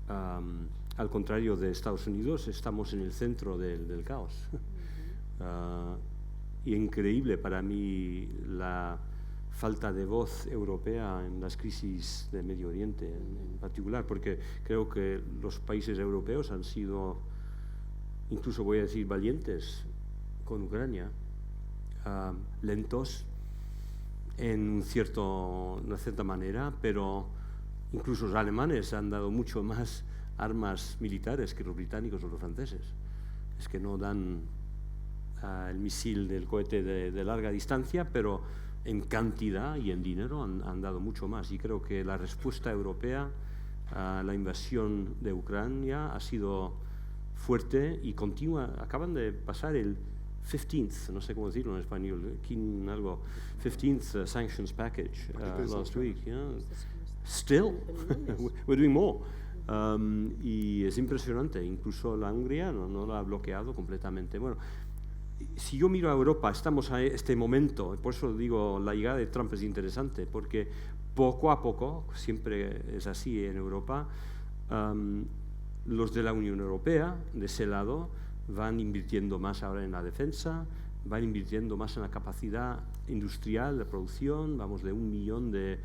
al contrario de Estados Unidos estamos en el centro del caos. Y increíble para mí la falta de voz europea en las crisis de Medio Oriente en particular, porque creo que los países europeos han sido, incluso voy a decir, valientes con Ucrania, lentos en una cierta manera, pero incluso los alemanes han dado mucho más armas militares que los británicos o los franceses. Es que no dan el misil del cohete de larga distancia, pero en cantidad y en dinero han dado mucho más. Y creo que la respuesta europea a la invasión de Ucrania ha sido fuerte y continua. Acaban de pasar el 15th, no sé cómo decirlo en español, 15th sanctions package last week. Still, we're doing more. Y es impresionante, incluso la Hungría no la ha bloqueado completamente. Bueno, si yo miro a Europa, estamos a este momento, por eso digo, la llegada de Trump es interesante, porque poco a poco, siempre es así en Europa, los de la Unión Europea, de ese lado, van invirtiendo más ahora en la defensa, van invirtiendo más en la capacidad industrial de producción, vamos de 1 millón de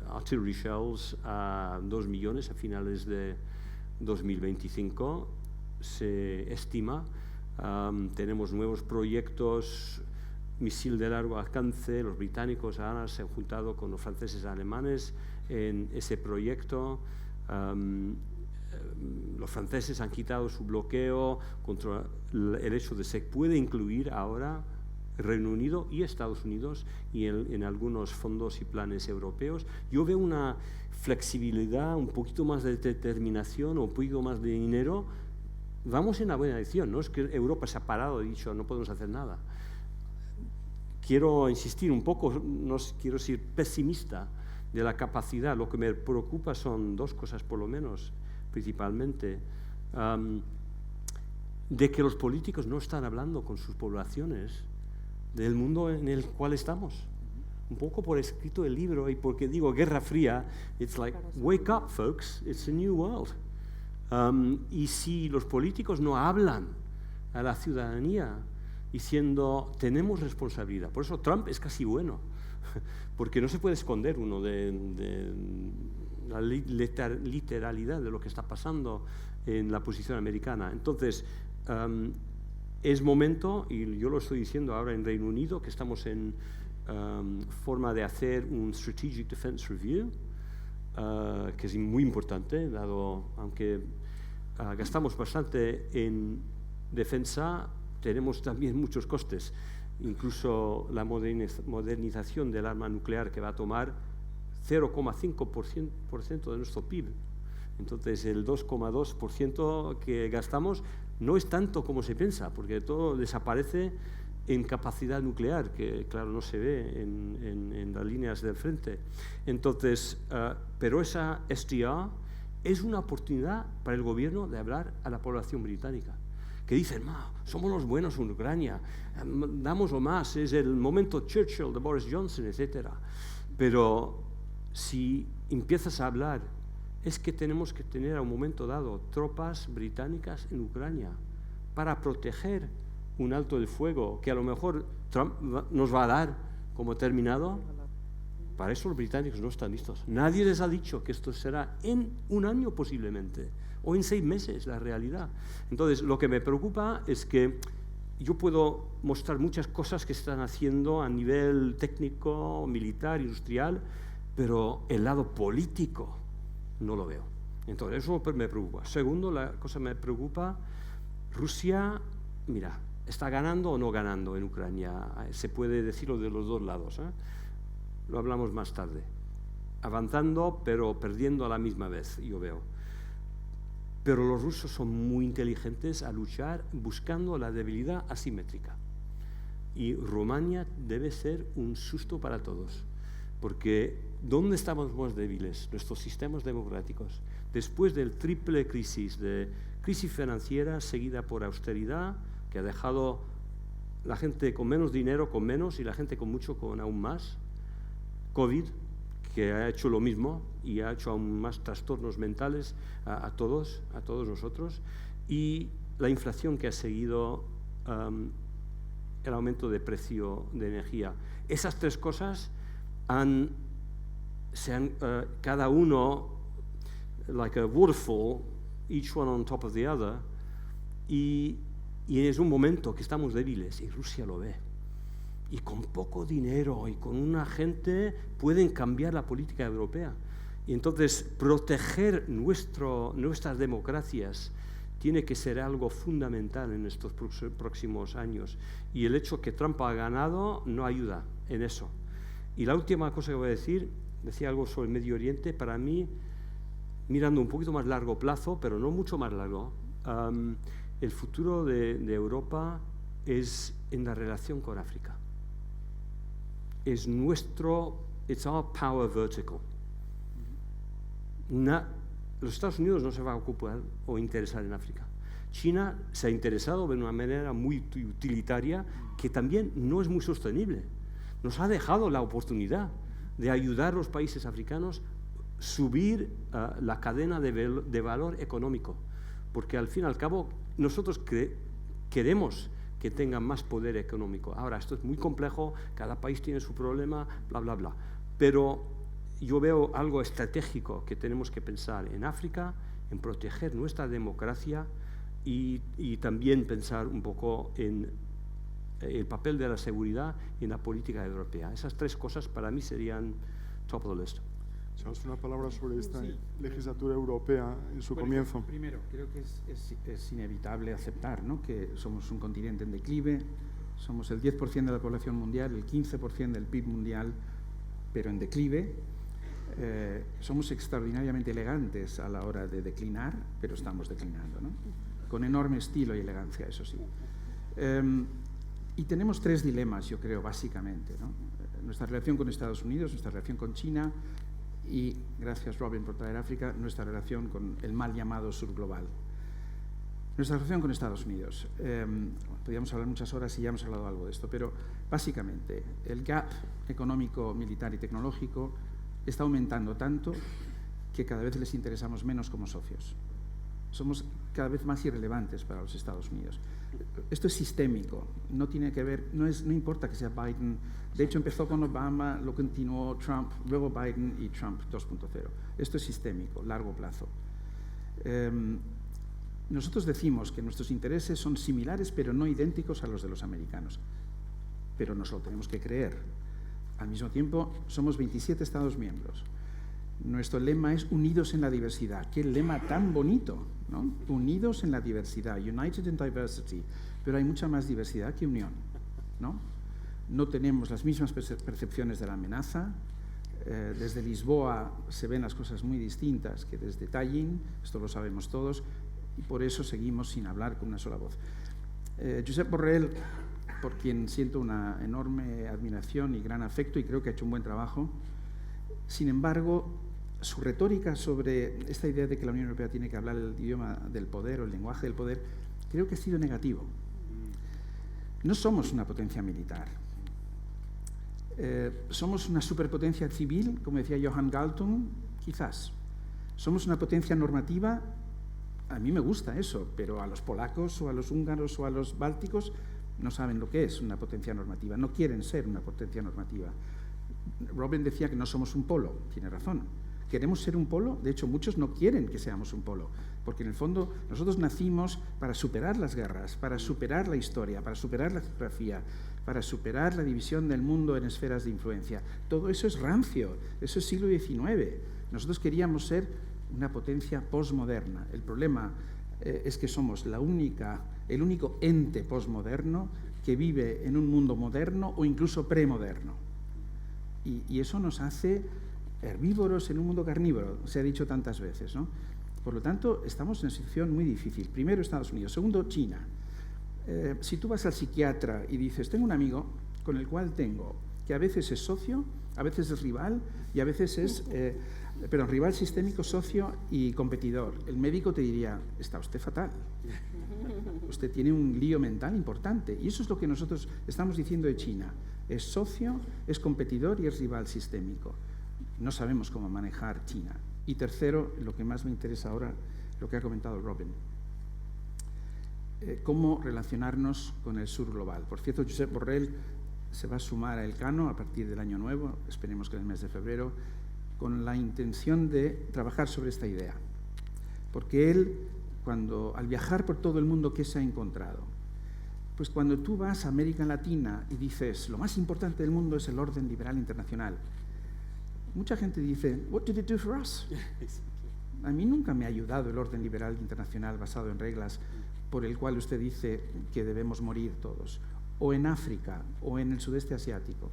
artillery shells a 2 millones a finales de 2025, se estima. Tenemos nuevos proyectos, misil de largo alcance, los británicos ahora se han juntado con los franceses y alemanes en ese proyecto. los franceses han quitado su bloqueo contra el hecho de que se puede incluir ahora Reino Unido y Estados Unidos y en algunos fondos y planes europeos. Yo veo una flexibilidad, un poquito más de determinación o un poquito más de dinero. Vamos en la buena dirección, no es que Europa se ha parado y dicho no podemos hacer nada. Quiero insistir un poco, no quiero ser pesimista de la capacidad. Lo que me preocupa son dos cosas por lo menos, principalmente, de que los políticos no están hablando con sus poblaciones del mundo en el cual estamos. Un poco por escrito el libro y porque digo Guerra Fría, it's like, wake up folks, it's a new world. Y si los políticos no hablan a la ciudadanía diciendo, tenemos responsabilidad, por eso Trump es casi bueno, porque no se puede esconder uno de la literalidad de lo que está pasando en la posición americana. Entonces, es momento, y yo lo estoy diciendo ahora en Reino Unido, que estamos en forma de hacer un Strategic Defense Review, que es muy importante, dado, aunque gastamos bastante en defensa, tenemos también muchos costes. Incluso la modernización del arma nuclear, que va a tomar 0,5% de nuestro PIB. Entonces, el 2,2% que gastamos no es tanto como se piensa, porque todo desaparece en capacidad nuclear, que claro no se ve en las líneas del frente. Entonces, pero esa SDR es una oportunidad para el gobierno de hablar a la población británica, que dicen, somos los buenos en Ucrania, damos lo más, es el momento Churchill de Boris Johnson, etc. Pero si empiezas a hablar, es que tenemos que tener a un momento dado tropas británicas en Ucrania para proteger un alto el fuego que a lo mejor Trump nos va a dar como terminado. Para eso los británicos no están listos. Nadie les ha dicho que esto será en un año posiblemente, o en 6 meses, la realidad. Entonces, lo que me preocupa es que yo puedo mostrar muchas cosas que se están haciendo a nivel técnico, militar, industrial, pero el lado político no lo veo. Entonces, eso me preocupa. Segundo, la cosa me preocupa, Rusia, mira, ¿está ganando o no ganando en Ucrania? Se puede decirlo de los dos lados, ¿eh? Lo hablamos más tarde. Avanzando, pero perdiendo a la misma vez, yo veo. Pero los rusos son muy inteligentes a luchar buscando la debilidad asimétrica. Y Rumania debe ser un susto para todos, porque ¿dónde estamos más débiles? Nuestros sistemas democráticos. Después del triple crisis, de crisis financiera seguida por austeridad, que ha dejado la gente con menos dinero con menos y la gente con mucho con aún más. COVID, que ha hecho lo mismo y ha hecho aún más trastornos mentales a todos nosotros, y la inflación que ha seguido el aumento de precio de energía. Esas tres cosas cada uno, like a waterfall, each one on top of the other, y es un momento que estamos débiles, y Rusia lo ve. Y con poco dinero y con una gente pueden cambiar la política europea. Y entonces proteger nuestras democracias tiene que ser algo fundamental en estos próximos años. Y el hecho que Trump ha ganado no ayuda en eso. Y la última cosa que voy a decir, decía algo sobre el Medio Oriente, para mí, mirando un poquito más largo plazo, pero no mucho más largo, el futuro de Europa es en la relación con África. Es it's our power vertical. Los Estados Unidos no se va a ocupar o interesar en África. China se ha interesado de una manera muy utilitaria que también no es muy sostenible. Nos ha dejado la oportunidad de ayudar a los países africanos a subir la cadena de valor económico, porque al fin y al cabo nosotros queremos que tengan más poder económico. Ahora, esto es muy complejo, cada país tiene su problema, bla, bla, bla. Pero yo veo algo estratégico que tenemos que pensar en África, en proteger nuestra democracia y también pensar un poco en el papel de la seguridad en la política europea. Esas tres cosas para mí serían top of the list. Charles, una palabra sobre esta legislatura europea en su comienzo. Primero, creo que es inevitable aceptar, ¿no?, que somos un continente en declive, somos el 10% de la población mundial, el 15% del PIB mundial, pero en declive. Somos extraordinariamente elegantes a la hora de declinar, pero estamos declinando, ¿no?, con enorme estilo y elegancia, eso sí. Y tenemos 3 dilemas, yo creo, básicamente, ¿no? Nuestra relación con Estados Unidos, nuestra relación con China y, gracias Robin por traer África, nuestra relación con el mal llamado sur global. Nuestra relación con Estados Unidos. Podríamos hablar muchas horas y ya hemos hablado algo de esto, pero básicamente el gap económico, militar y tecnológico está aumentando tanto que cada vez les interesamos menos como socios. Somos cada vez más irrelevantes para los Estados Unidos. Esto es sistémico, no tiene que ver, no importa que sea Biden. De hecho, empezó con Obama, lo continuó Trump, luego Biden y Trump 2.0. Esto es sistémico, largo plazo. Nosotros decimos que nuestros intereses son similares, pero no idénticos a los de los americanos. Pero nos lo tenemos que creer. Al mismo tiempo, somos 27 Estados miembros. Nuestro lema es Unidos en la diversidad. ¡Qué lema tan bonito!, ¿no? Unidos en la diversidad, United in Diversity. Pero hay mucha más diversidad que unión, ¿no? No tenemos las mismas percepciones de la amenaza. Desde Lisboa se ven las cosas muy distintas que desde Tallinn, esto lo sabemos todos, y por eso seguimos sin hablar con una sola voz. Josep Borrell, por quien siento una enorme admiración y gran afecto, y creo que ha hecho un buen trabajo. Sin embargo, su retórica sobre esta idea de que la Unión Europea tiene que hablar el idioma del poder o el lenguaje del poder, creo que ha sido negativo. No somos una potencia militar. Somos una superpotencia civil, como decía Johan Galtung, quizás. Somos una potencia normativa. A mí me gusta eso, pero a los polacos o a los húngaros o a los bálticos no saben lo que es una potencia normativa, no quieren ser una potencia normativa. Robin decía que no somos un polo, tiene razón. ¿Queremos ser un polo? De hecho, muchos no quieren que seamos un polo, porque en el fondo nosotros nacimos para superar las guerras, para superar la historia, para superar la geografía, para superar la división del mundo en esferas de influencia. Todo eso es rancio, eso es siglo XIX. Nosotros queríamos ser una potencia posmoderna. El problema es que somos el único ente posmoderno que vive en un mundo moderno o incluso premoderno. Y eso nos hace herbívoros en un mundo carnívoro, se ha dicho tantas veces, ¿no? Por lo tanto, estamos en una situación muy difícil. Primero, Estados Unidos. Segundo, China. Si tú vas al psiquiatra y dices, tengo un amigo con el cual tengo, que a veces es socio, a veces es rival y a veces es, rival sistémico, socio y competidor. El médico te diría, está usted fatal. Usted tiene un lío mental importante. Y eso es lo que nosotros estamos diciendo de China. Es socio, es competidor y es rival sistémico. No sabemos cómo manejar China. Y tercero, lo que más me interesa ahora, lo que ha comentado Robin, cómo relacionarnos con el sur global. Por cierto, Josep Borrell se va a sumar a Elcano a partir del año nuevo, esperemos que en el mes de febrero, con la intención de trabajar sobre esta idea. Porque él, al viajar por todo el mundo, ¿qué se ha encontrado? Pues cuando tú vas a América Latina y dices, lo más importante del mundo es el orden liberal internacional, mucha gente dice, what did it do for us? A mí nunca me ha ayudado el orden liberal internacional basado en reglas por el cual usted dice que debemos morir todos, o en África, o en el sudeste asiático.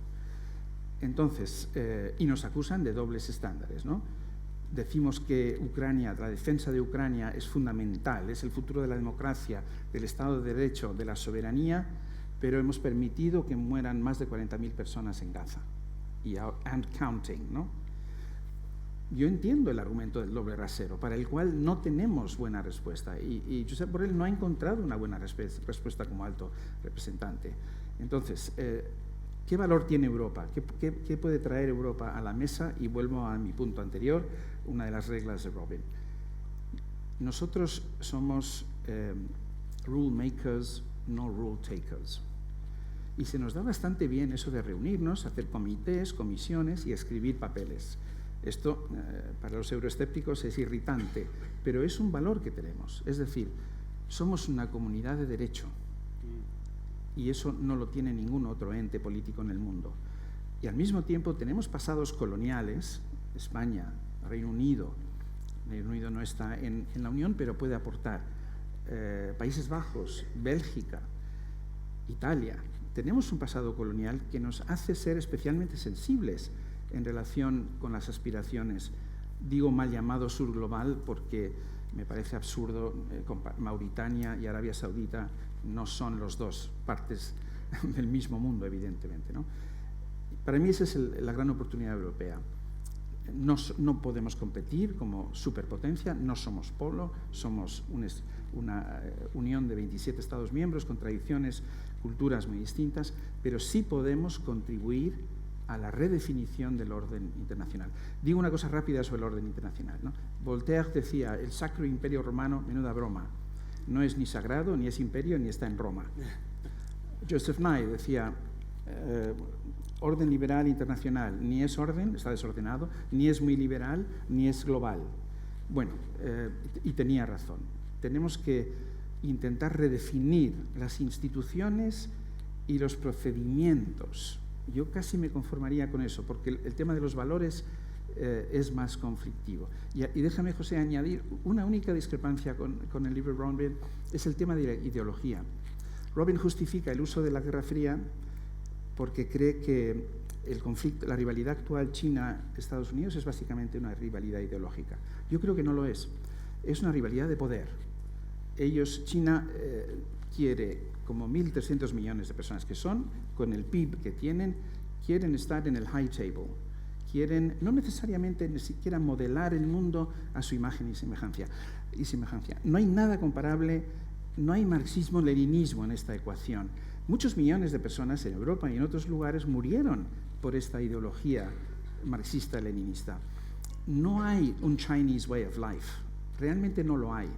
Entonces, y nos acusan de dobles estándares, ¿no? Decimos que Ucrania, la defensa de Ucrania es fundamental, es el futuro de la democracia, del Estado de Derecho, de la soberanía, pero hemos permitido que mueran más de 40.000 personas en Gaza. And counting, ¿no? Yo entiendo el argumento del doble rasero, para el cual no tenemos buena respuesta, y Josep Borrell no ha encontrado una buena respuesta como alto representante. Entonces, ¿qué valor tiene Europa? ¿Qué puede traer Europa a la mesa? Y vuelvo a mi punto anterior, una de las reglas de Robin. Nosotros somos rule makers, no rule takers. Y se nos da bastante bien eso de reunirnos, hacer comités, comisiones y escribir papeles. Esto, para los euroescépticos, es irritante, pero es un valor que tenemos. Es decir, somos una comunidad de derecho. Y eso no lo tiene ningún otro ente político en el mundo. Y al mismo tiempo tenemos pasados coloniales, España, Reino Unido. Reino Unido no está en la Unión, pero puede aportar. Países Bajos, Bélgica, Italia. Tenemos un pasado colonial que nos hace ser especialmente sensibles en relación con las aspiraciones. Digo mal llamado sur global porque me parece absurdo. Mauritania y Arabia Saudita no son las dos partes del mismo mundo, evidentemente, ¿no? Para mí esa es la gran oportunidad europea. No podemos competir como superpotencia, no somos polo, somos una unión de 27 Estados miembros con tradiciones, culturas muy distintas, pero sí podemos contribuir a la redefinición del orden internacional. Digo una cosa rápida sobre el orden internacional, ¿no? Voltaire decía, el Sacro Imperio Romano, menuda broma, no es ni sagrado, ni es imperio, ni está en Roma. Joseph Nye decía, orden liberal internacional, ni es orden, está desordenado, ni es muy liberal, ni es global. Bueno, y tenía razón. Tenemos que intentar redefinir las instituciones y los procedimientos. Yo casi me conformaría con eso, porque el tema de los valores es más conflictivo. Y déjame, José, añadir una única discrepancia con el libro de Robin, es el tema de la ideología. Robin justifica el uso de la Guerra Fría porque cree que el conflicto, la rivalidad actual China-Estados Unidos es básicamente una rivalidad ideológica. Yo creo que no lo es. Es una rivalidad de poder. China quiere, como 1.300 millones de personas que son, con el PIB que tienen, quieren estar en el high table. Quieren no necesariamente ni siquiera modelar el mundo a su imagen y semejanza. No hay nada comparable, no hay marxismo-leninismo en esta ecuación. Muchos millones de personas en Europa y en otros lugares murieron por esta ideología marxista-leninista. No hay un Chinese way of life, realmente no lo hay.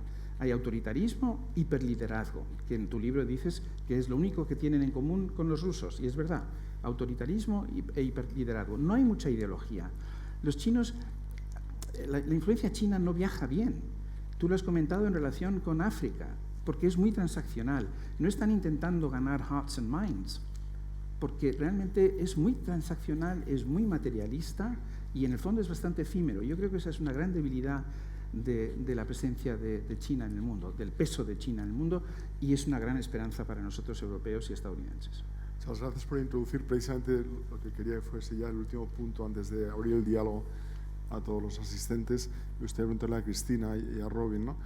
Hay autoritarismo, hiperliderazgo, que en tu libro dices que es lo único que tienen en común con los rusos, y es verdad, autoritarismo e hiperliderazgo. No hay mucha ideología. Los chinos, la influencia china no viaja bien. Tú lo has comentado en relación con África, porque es muy transaccional. No están intentando ganar hearts and minds, porque realmente es muy transaccional, es muy materialista y en el fondo es bastante efímero. Yo creo que esa es una gran debilidad de la presencia de China en el mundo, del peso de China en el mundo, y es una gran esperanza para nosotros europeos y estadounidenses. Muchas gracias por introducir precisamente lo que quería que fuese ya el último punto antes de abrir el diálogo a todos los asistentes. Me gustaría preguntarle a Cristina y a Robin, ¿no?,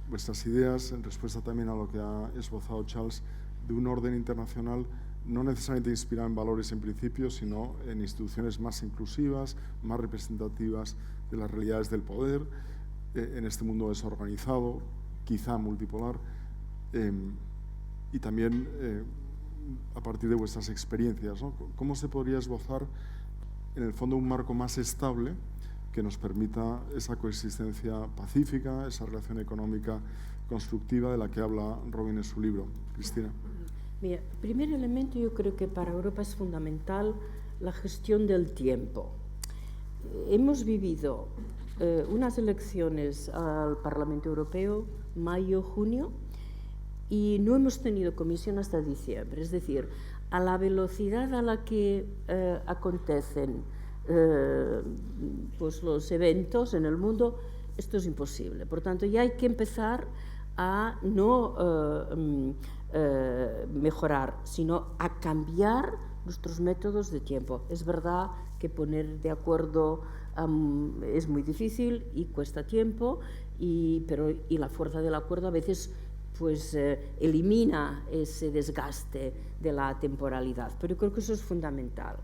vuestras ideas en respuesta también a lo que ha esbozado Charles de un orden internacional no necesariamente inspirado en valores en principio, sino en instituciones más inclusivas, más representativas de las realidades del poder, en este mundo desorganizado, quizá multipolar, y también a partir de vuestras experiencias, ¿no? ¿Cómo se podría esbozar en el fondo un marco más estable que nos permita esa coexistencia pacífica, esa relación económica constructiva de la que habla Robin en su libro? Cristina. Mira, el primer elemento, yo creo que para Europa es fundamental la gestión del tiempo. Hemos vivido unas elecciones al Parlamento Europeo, mayo-junio, y no hemos tenido comisión hasta diciembre. Es decir, a la velocidad a la que acontecen pues los eventos en el mundo, esto es imposible. Por tanto, ya hay que empezar a no mejorar, sino a cambiar nuestros métodos de tiempo. Es verdad que poner de acuerdo es muy difícil y cuesta tiempo, y la fuerza del acuerdo a veces pues elimina ese desgaste de la temporalidad, pero creo que eso es fundamental.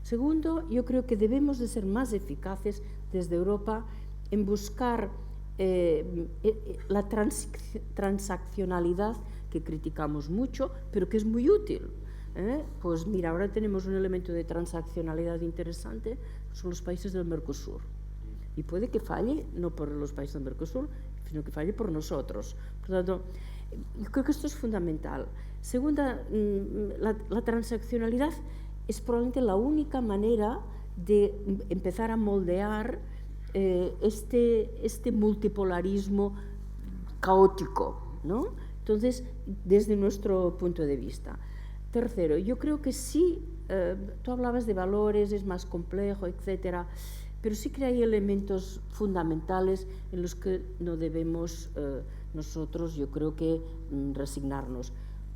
Segundo, yo creo que debemos de ser más eficaces desde Europa en buscar la transaccionalidad que criticamos mucho, pero que es muy útil. Pues mira, ahora tenemos un elemento de transaccionalidad interesante, son los países del Mercosur. Y puede que falle, no por los países del Mercosur, sino que falle por nosotros. Por lo tanto, yo creo que esto es fundamental. Segunda, la transaccionalidad es probablemente la única manera de empezar a moldear este multipolarismo caótico, ¿no? Entonces, desde nuestro punto de vista. Tercero, yo creo que sí, tú hablabas de valores, es más complejo, etcétera. pero sí que hay elementos fundamentales en los que no debemos nosotros, yo creo que, resignarnos.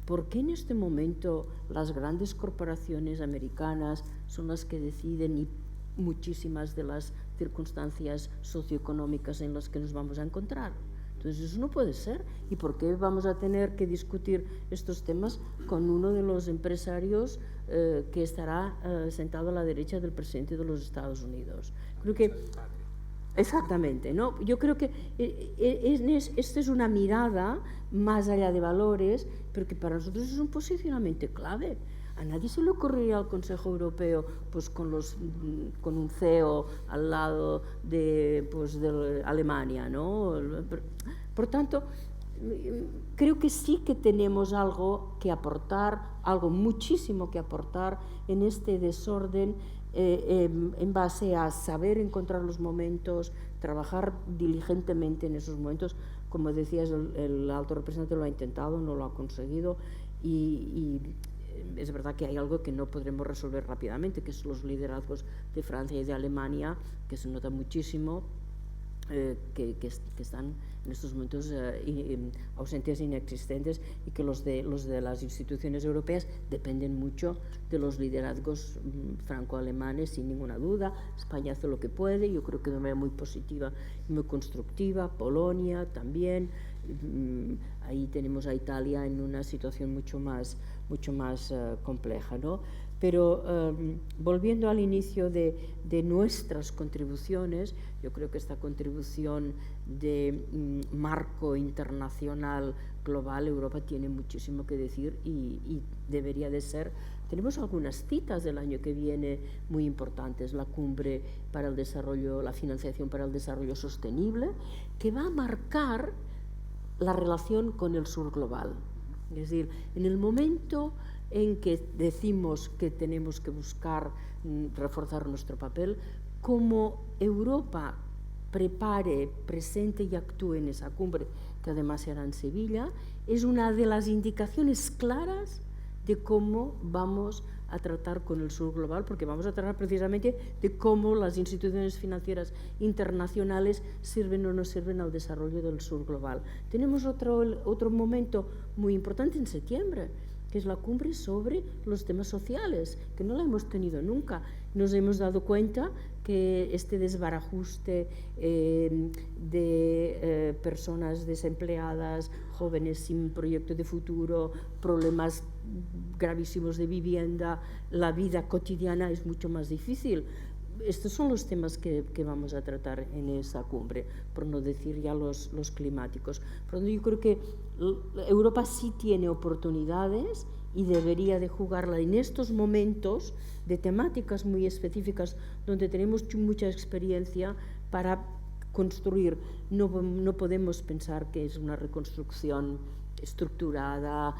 ¿Por qué en este momento las grandes corporaciones americanas son las que deciden y muchísimas de las circunstancias socioeconómicas en las que nos vamos a encontrar? Entonces eso no puede ser. ¿Y por qué vamos a tener que discutir estos temas con uno de los empresarios que estará sentado a la derecha del presidente de los Estados Unidos? Creo que exactamente, ¿no? Yo creo que esta es una mirada más allá de valores, pero que para nosotros es un posicionamiento clave. A nadie se le ocurriría al Consejo Europeo pues, con un CEO al lado de Alemania, ¿no? Por tanto, creo que sí que tenemos algo que aportar, algo muchísimo que aportar en este desorden, en base a saber encontrar los momentos, trabajar diligentemente en esos momentos. Como decías, el alto representante lo ha intentado, no lo ha conseguido, y es verdad que hay algo que no podremos resolver rápidamente, que son los liderazgos de Francia y de Alemania, que se nota muchísimo, que están en estos momentos ausentes, inexistentes, y que los de las instituciones europeas dependen mucho de los liderazgos franco-alemanes, sin ninguna duda. España hace lo que puede, yo creo que de manera muy positiva y muy constructiva. Polonia también. Ahí tenemos a Italia en una situación mucho más compleja, ¿no? Pero volviendo al inicio de nuestras contribuciones, yo creo que esta contribución de marco internacional global, Europa tiene muchísimo que decir y debería de ser. Tenemos algunas citas del año que viene muy importantes: la cumbre para el desarrollo, la financiación para el desarrollo sostenible, que va a marcar la relación con el sur global. Es decir, en el momento en que decimos que tenemos que buscar reforzar nuestro papel, como Europa prepare, presente y actúe en esa cumbre, que además será en Sevilla, es una de las indicaciones claras de cómo vamos a tratar con el sur global, porque vamos a tratar precisamente de cómo las instituciones financieras internacionales sirven o no sirven al desarrollo del sur global. Tenemos otro momento muy importante en septiembre, que es la cumbre sobre los temas sociales, que no la hemos tenido nunca. Nos hemos dado cuenta que este desbarajuste de personas desempleadas, jóvenes sin proyecto de futuro, problemas gravísimos de vivienda, la vida cotidiana es mucho más difícil. Estos son los temas que vamos a tratar en esa cumbre, por no decir ya los climáticos. Por lo tanto, yo creo que Europa sí tiene oportunidades y debería de jugarla en estos momentos de temáticas muy específicas donde tenemos mucha experiencia para construir. No podemos pensar que es una reconstrucción estructurada,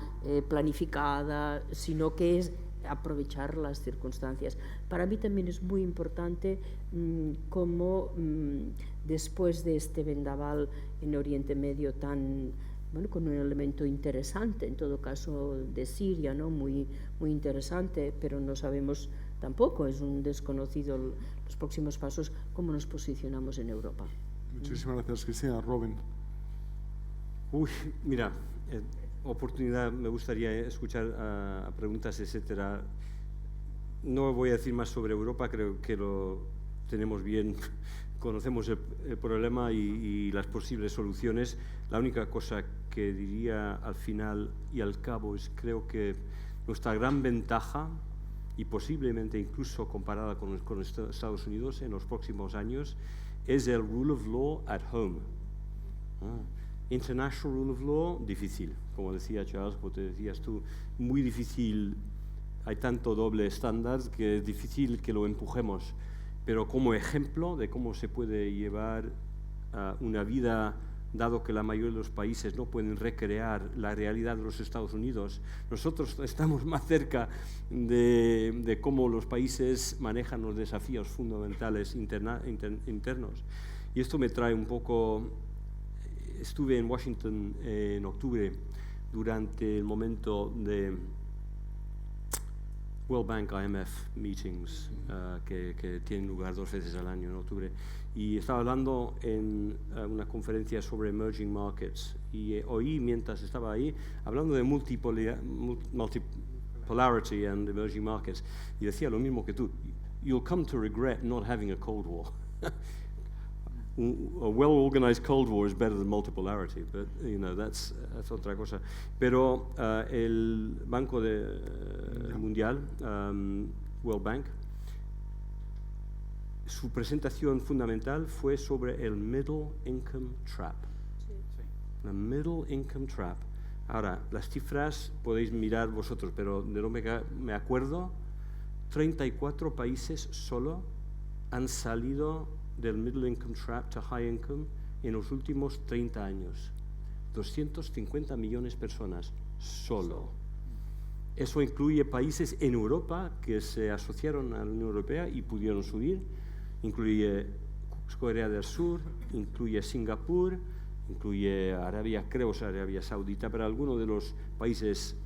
planificada, sino que es aprovechar las circunstancias. Para mí también es muy importante cómo después de este vendaval en Oriente Medio con un elemento interesante, en todo caso de Siria, ¿no? muy interesante, pero no sabemos tampoco, es un desconocido los próximos pasos, cómo nos posicionamos en Europa. Muchísimas gracias, Cristina. Robin. Mira, oportunidad, me gustaría escuchar a preguntas, etcétera. No voy a decir más sobre Europa, creo que lo tenemos bien, conocemos el problema y las posibles soluciones. La única cosa que diría al final y al cabo es, creo que nuestra gran ventaja, y posiblemente incluso comparada con Estados Unidos en los próximos años, es el rule of law at home. International rule of law, difícil, como decía Charles, como te decías tú, muy difícil. Hay tanto doble estándar que es difícil que lo empujemos, pero como ejemplo de cómo se puede llevar una vida, dado que la mayoría de los países no pueden recrear la realidad de los Estados Unidos, nosotros estamos más cerca de cómo los países manejan los desafíos fundamentales internos. Y esto me trae un poco. Estuve en Washington en octubre durante el momento de World Bank, IMF meetings que tienen lugar 2 veces al año en octubre. Y estaba hablando en una conferencia sobre emerging markets y oí mientras estaba ahí hablando de multipolarity and emerging markets y decía lo mismo que tú. You'll come to regret not having a Cold War. A well-organized Cold War is better than multipolarity, but you know that's otra cosa. Pero el Banco Mundial, World Bank, su presentación fundamental fue sobre el middle income trap. La middle income trap. Ahora, las cifras podéis mirar vosotros, pero de lo que me acuerdo, 34 países solo han salido del middle income trap to high income en los últimos 30 años. 250 millones de personas solo. Eso incluye países en Europa que se asociaron a la Unión Europea y pudieron subir. Incluye Corea del Sur, incluye Singapur, incluye Arabia Saudita, pero algunos de los países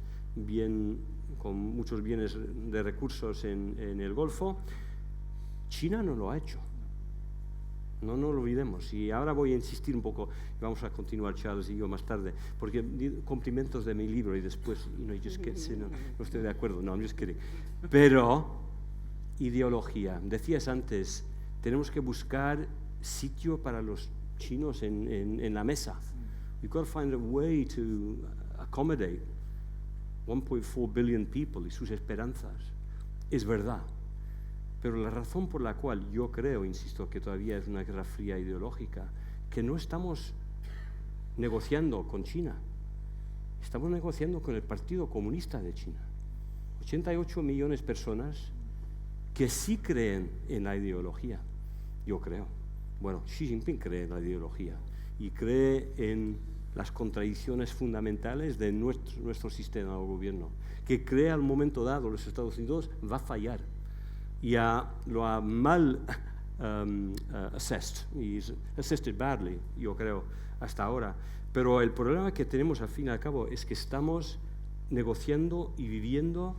con muchos bienes de recursos en el Golfo. China no lo ha hecho. No lo olvidemos. Y ahora voy a insistir un poco, y vamos a continuar Charles y yo más tarde, porque cumplimentos de mi libro y después, no estoy de acuerdo, no, I'm just kidding. Pero, ideología. Decías antes, tenemos que buscar sitio para los chinos en la mesa. We've got to find a way to accommodate 1.4 billion people y sus esperanzas. Es verdad. Pero la razón por la cual yo creo, insisto, que todavía es una guerra fría ideológica, que no estamos negociando con China, estamos negociando con el Partido Comunista de China. 88 millones de personas que sí creen en la ideología, yo creo. Bueno, Xi Jinping cree en la ideología y cree en las contradicciones fundamentales de nuestro sistema de gobierno, que cree al momento dado los Estados Unidos va a fallar. Y lo ha mal assessed badly, yo creo, hasta ahora. Pero el problema que tenemos al fin y al cabo es que estamos negociando y viviendo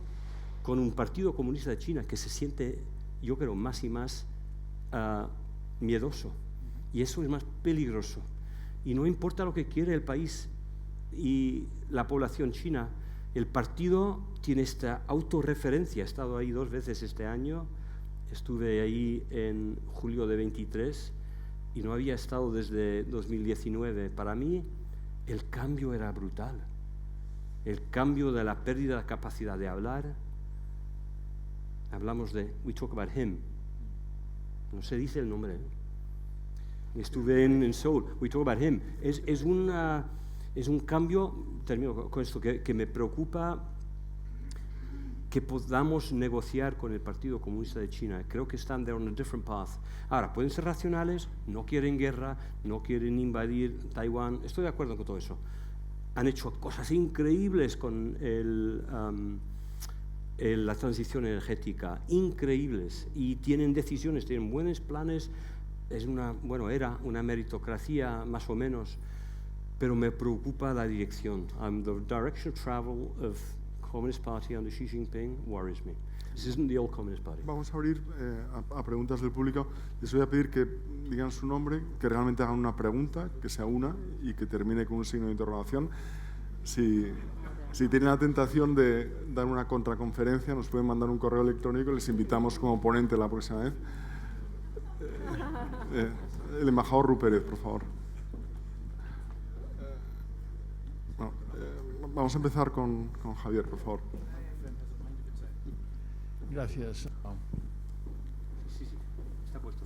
con un Partido Comunista de China que se siente, yo creo, más y más miedoso. Y eso es más peligroso. Y no importa lo que quiere el país y la población china, el partido tiene esta autorreferencia. He estado ahí 2 veces este año, estuve ahí en julio de 23 y no había estado desde 2019. Para mí el cambio era brutal. El cambio de la pérdida de capacidad de hablar. Hablamos de, we talk about him. No se dice el nombre. Estuve en Seúl, we talk about him. Es un cambio, termino con esto, que me preocupa que podamos negociar con el Partido Comunista de China. Creo que están on a different path. Ahora, pueden ser racionales, no quieren guerra, no quieren invadir Taiwán. Estoy de acuerdo con todo eso. Han hecho cosas increíbles con la transición energética, increíbles, y tienen decisiones, tienen buenos planes. Era una meritocracia más o menos, pero me preocupa la dirección. The direction of travel of Communist Party under Xi Jinping worries me. This isn't the old Communist Party. Vamos a abrir a preguntas del público. Les voy a pedir que digan su nombre, que realmente hagan una pregunta, que sea una y que termine con un signo de interrogación. Si tienen la tentación de dar una contraconferencia, nos pueden mandar un correo electrónico y les invitamos como ponente la próxima vez. El embajador Rupérez, por favor. Vamos a empezar con Javier, por favor. Gracias. Sí, está puesto.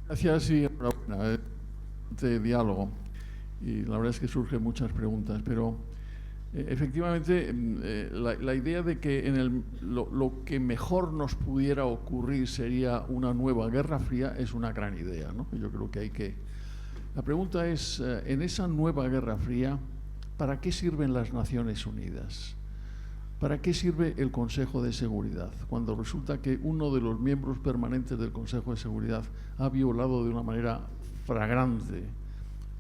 Gracias y enhorabuena este diálogo. Y la verdad es que surgen muchas preguntas, pero efectivamente la idea de que lo que mejor nos pudiera ocurrir sería una nueva Guerra Fría es una gran idea, ¿no? Yo creo que La pregunta es, en esa nueva Guerra Fría, ¿para qué sirven las Naciones Unidas? ¿Para qué sirve el Consejo de Seguridad? Cuando resulta que uno de los miembros permanentes del Consejo de Seguridad ha violado de una manera flagrante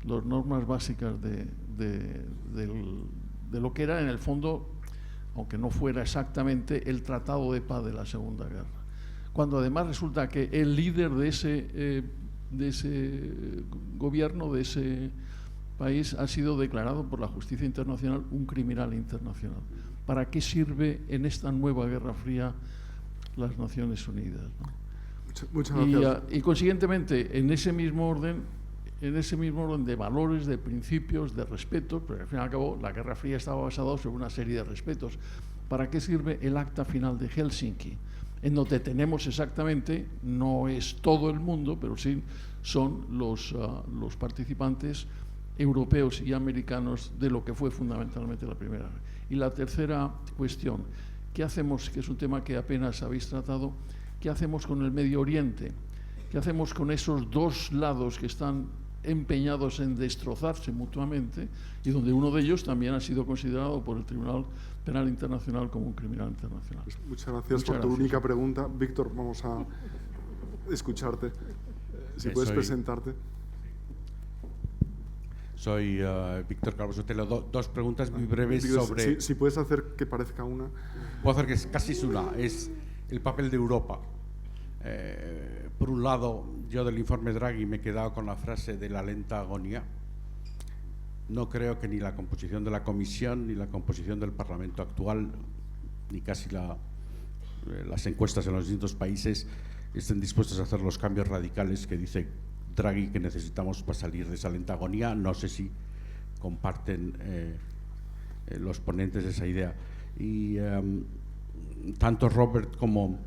las normas básicas de lo que era en el fondo aunque no fuera exactamente el tratado de paz de la Segunda Guerra. Cuando además resulta que el líder de ese gobierno, de ese país, ha sido declarado por la justicia internacional un criminal internacional. ¿Para qué sirve en esta nueva Guerra Fría las Naciones Unidas, ¿no? Muchas gracias. Y consiguientemente, en ese mismo orden de valores, de principios, de respetos, porque al fin y al cabo la Guerra Fría estaba basada sobre una serie de respetos. ¿Para qué sirve el Acta Final de Helsinki? En donde tenemos exactamente, no es todo el mundo, pero sí son los participantes europeos y americanos de lo que fue fundamentalmente la Primera. Y la tercera cuestión, ¿qué hacemos? Que es un tema que apenas habéis tratado. ¿Qué hacemos con el Medio Oriente? ¿Qué hacemos con esos dos lados que están empeñados en destrozarse mutuamente y donde uno de ellos también ha sido considerado por el Tribunal Penal Internacional como un criminal internacional? Pues muchas gracias por tu única pregunta. Víctor, vamos a escucharte. Si puedes presentarte. Soy Víctor Calvo Sotelo. Dos preguntas muy breves sobre... Si puedes hacer que parezca una. Puedo hacer que casi es una. Es el papel de Europa. Por un lado, yo del informe Draghi me he quedado con la frase de la lenta agonía. No creo que ni la composición de la Comisión, ni la composición del Parlamento actual, ni casi las encuestas en los distintos países estén dispuestos a hacer los cambios radicales que dice Draghi que necesitamos para salir de esa lenta agonía. No sé si comparten los ponentes esa idea. Y tanto Robert como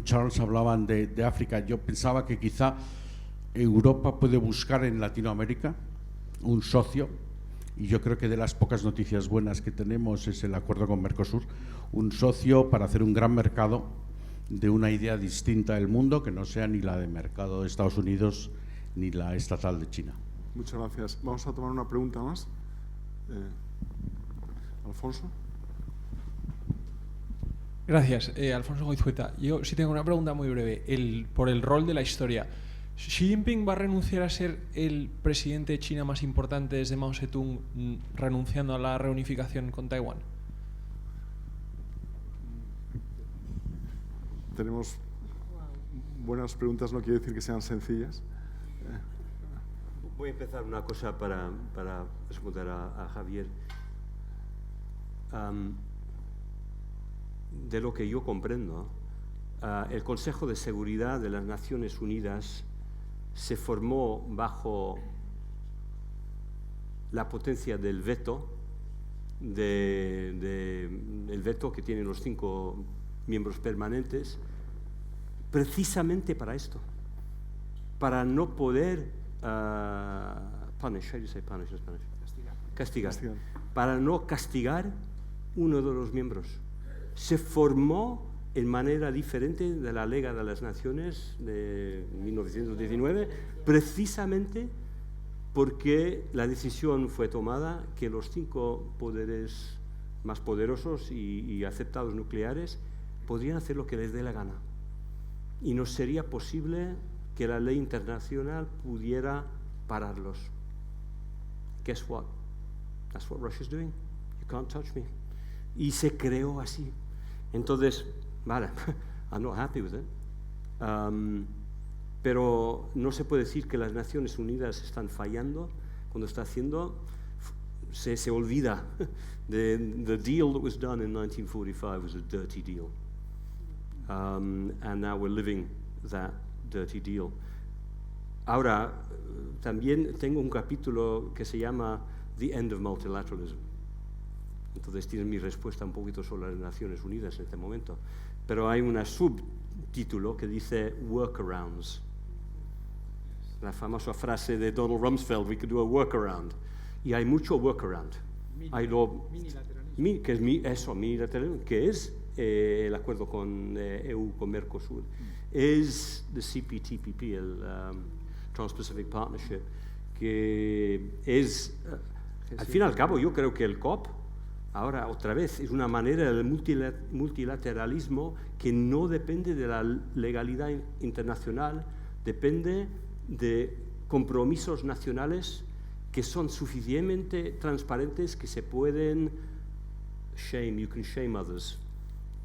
Charles hablaban de África. Yo pensaba que quizá Europa puede buscar en Latinoamérica un socio, y yo creo que de las pocas noticias buenas que tenemos es el acuerdo con Mercosur, un socio para hacer un gran mercado de una idea distinta del mundo, que no sea ni la de mercado de Estados Unidos ni la estatal de China. Muchas gracias. Vamos a tomar una pregunta más. Alfonso. Gracias, Alfonso Goizueta. Yo sí tengo una pregunta muy breve. Por el rol de la historia, ¿Xi Jinping va a renunciar a ser el presidente de China más importante desde Mao Zedong, renunciando a la reunificación con Taiwán? Tenemos buenas preguntas, no quiere decir que sean sencillas. Voy a empezar una cosa para responder a Javier. De lo que yo comprendo, el Consejo de Seguridad de las Naciones Unidas se formó bajo la potencia del veto, el veto que tienen los 5 miembros permanentes, precisamente para esto, para no poder castigar, para no castigar uno de los miembros. Se formó en manera diferente de la Liga de las Naciones de 1919, precisamente porque la decisión fue tomada que los 5 poderes más poderosos y aceptados nucleares podrían hacer lo que les dé la gana. Y no sería posible que la ley internacional pudiera pararlos. Guess what? That's what Russia's doing. You can't touch me. Y se creó así. Entonces, vale, I'm not happy with it. Pero no se puede decir que las Naciones Unidas están fallando cuando está haciendo, se olvida. The deal that was done in 1945 was a dirty deal. And now we're living that dirty deal. Ahora, también tengo un capítulo que se llama The End of Multilateralism. Entonces tienen mi respuesta un poquito sobre las Naciones Unidas en este momento. Pero hay un subtítulo que dice workarounds. La famosa frase de Donald Rumsfeld, we could do a workaround. Y hay mucho workaround. Hay minilateralismo. Que es el acuerdo con EU, con Mercosur. Es the CPTPP, el Trans-Pacific Partnership, que es, al fin y al cabo, yo creo que el COP, ahora, otra vez, es una manera del multilateralismo que no depende de la legalidad internacional, depende de compromisos nacionales que son suficientemente transparentes que se pueden you can shame others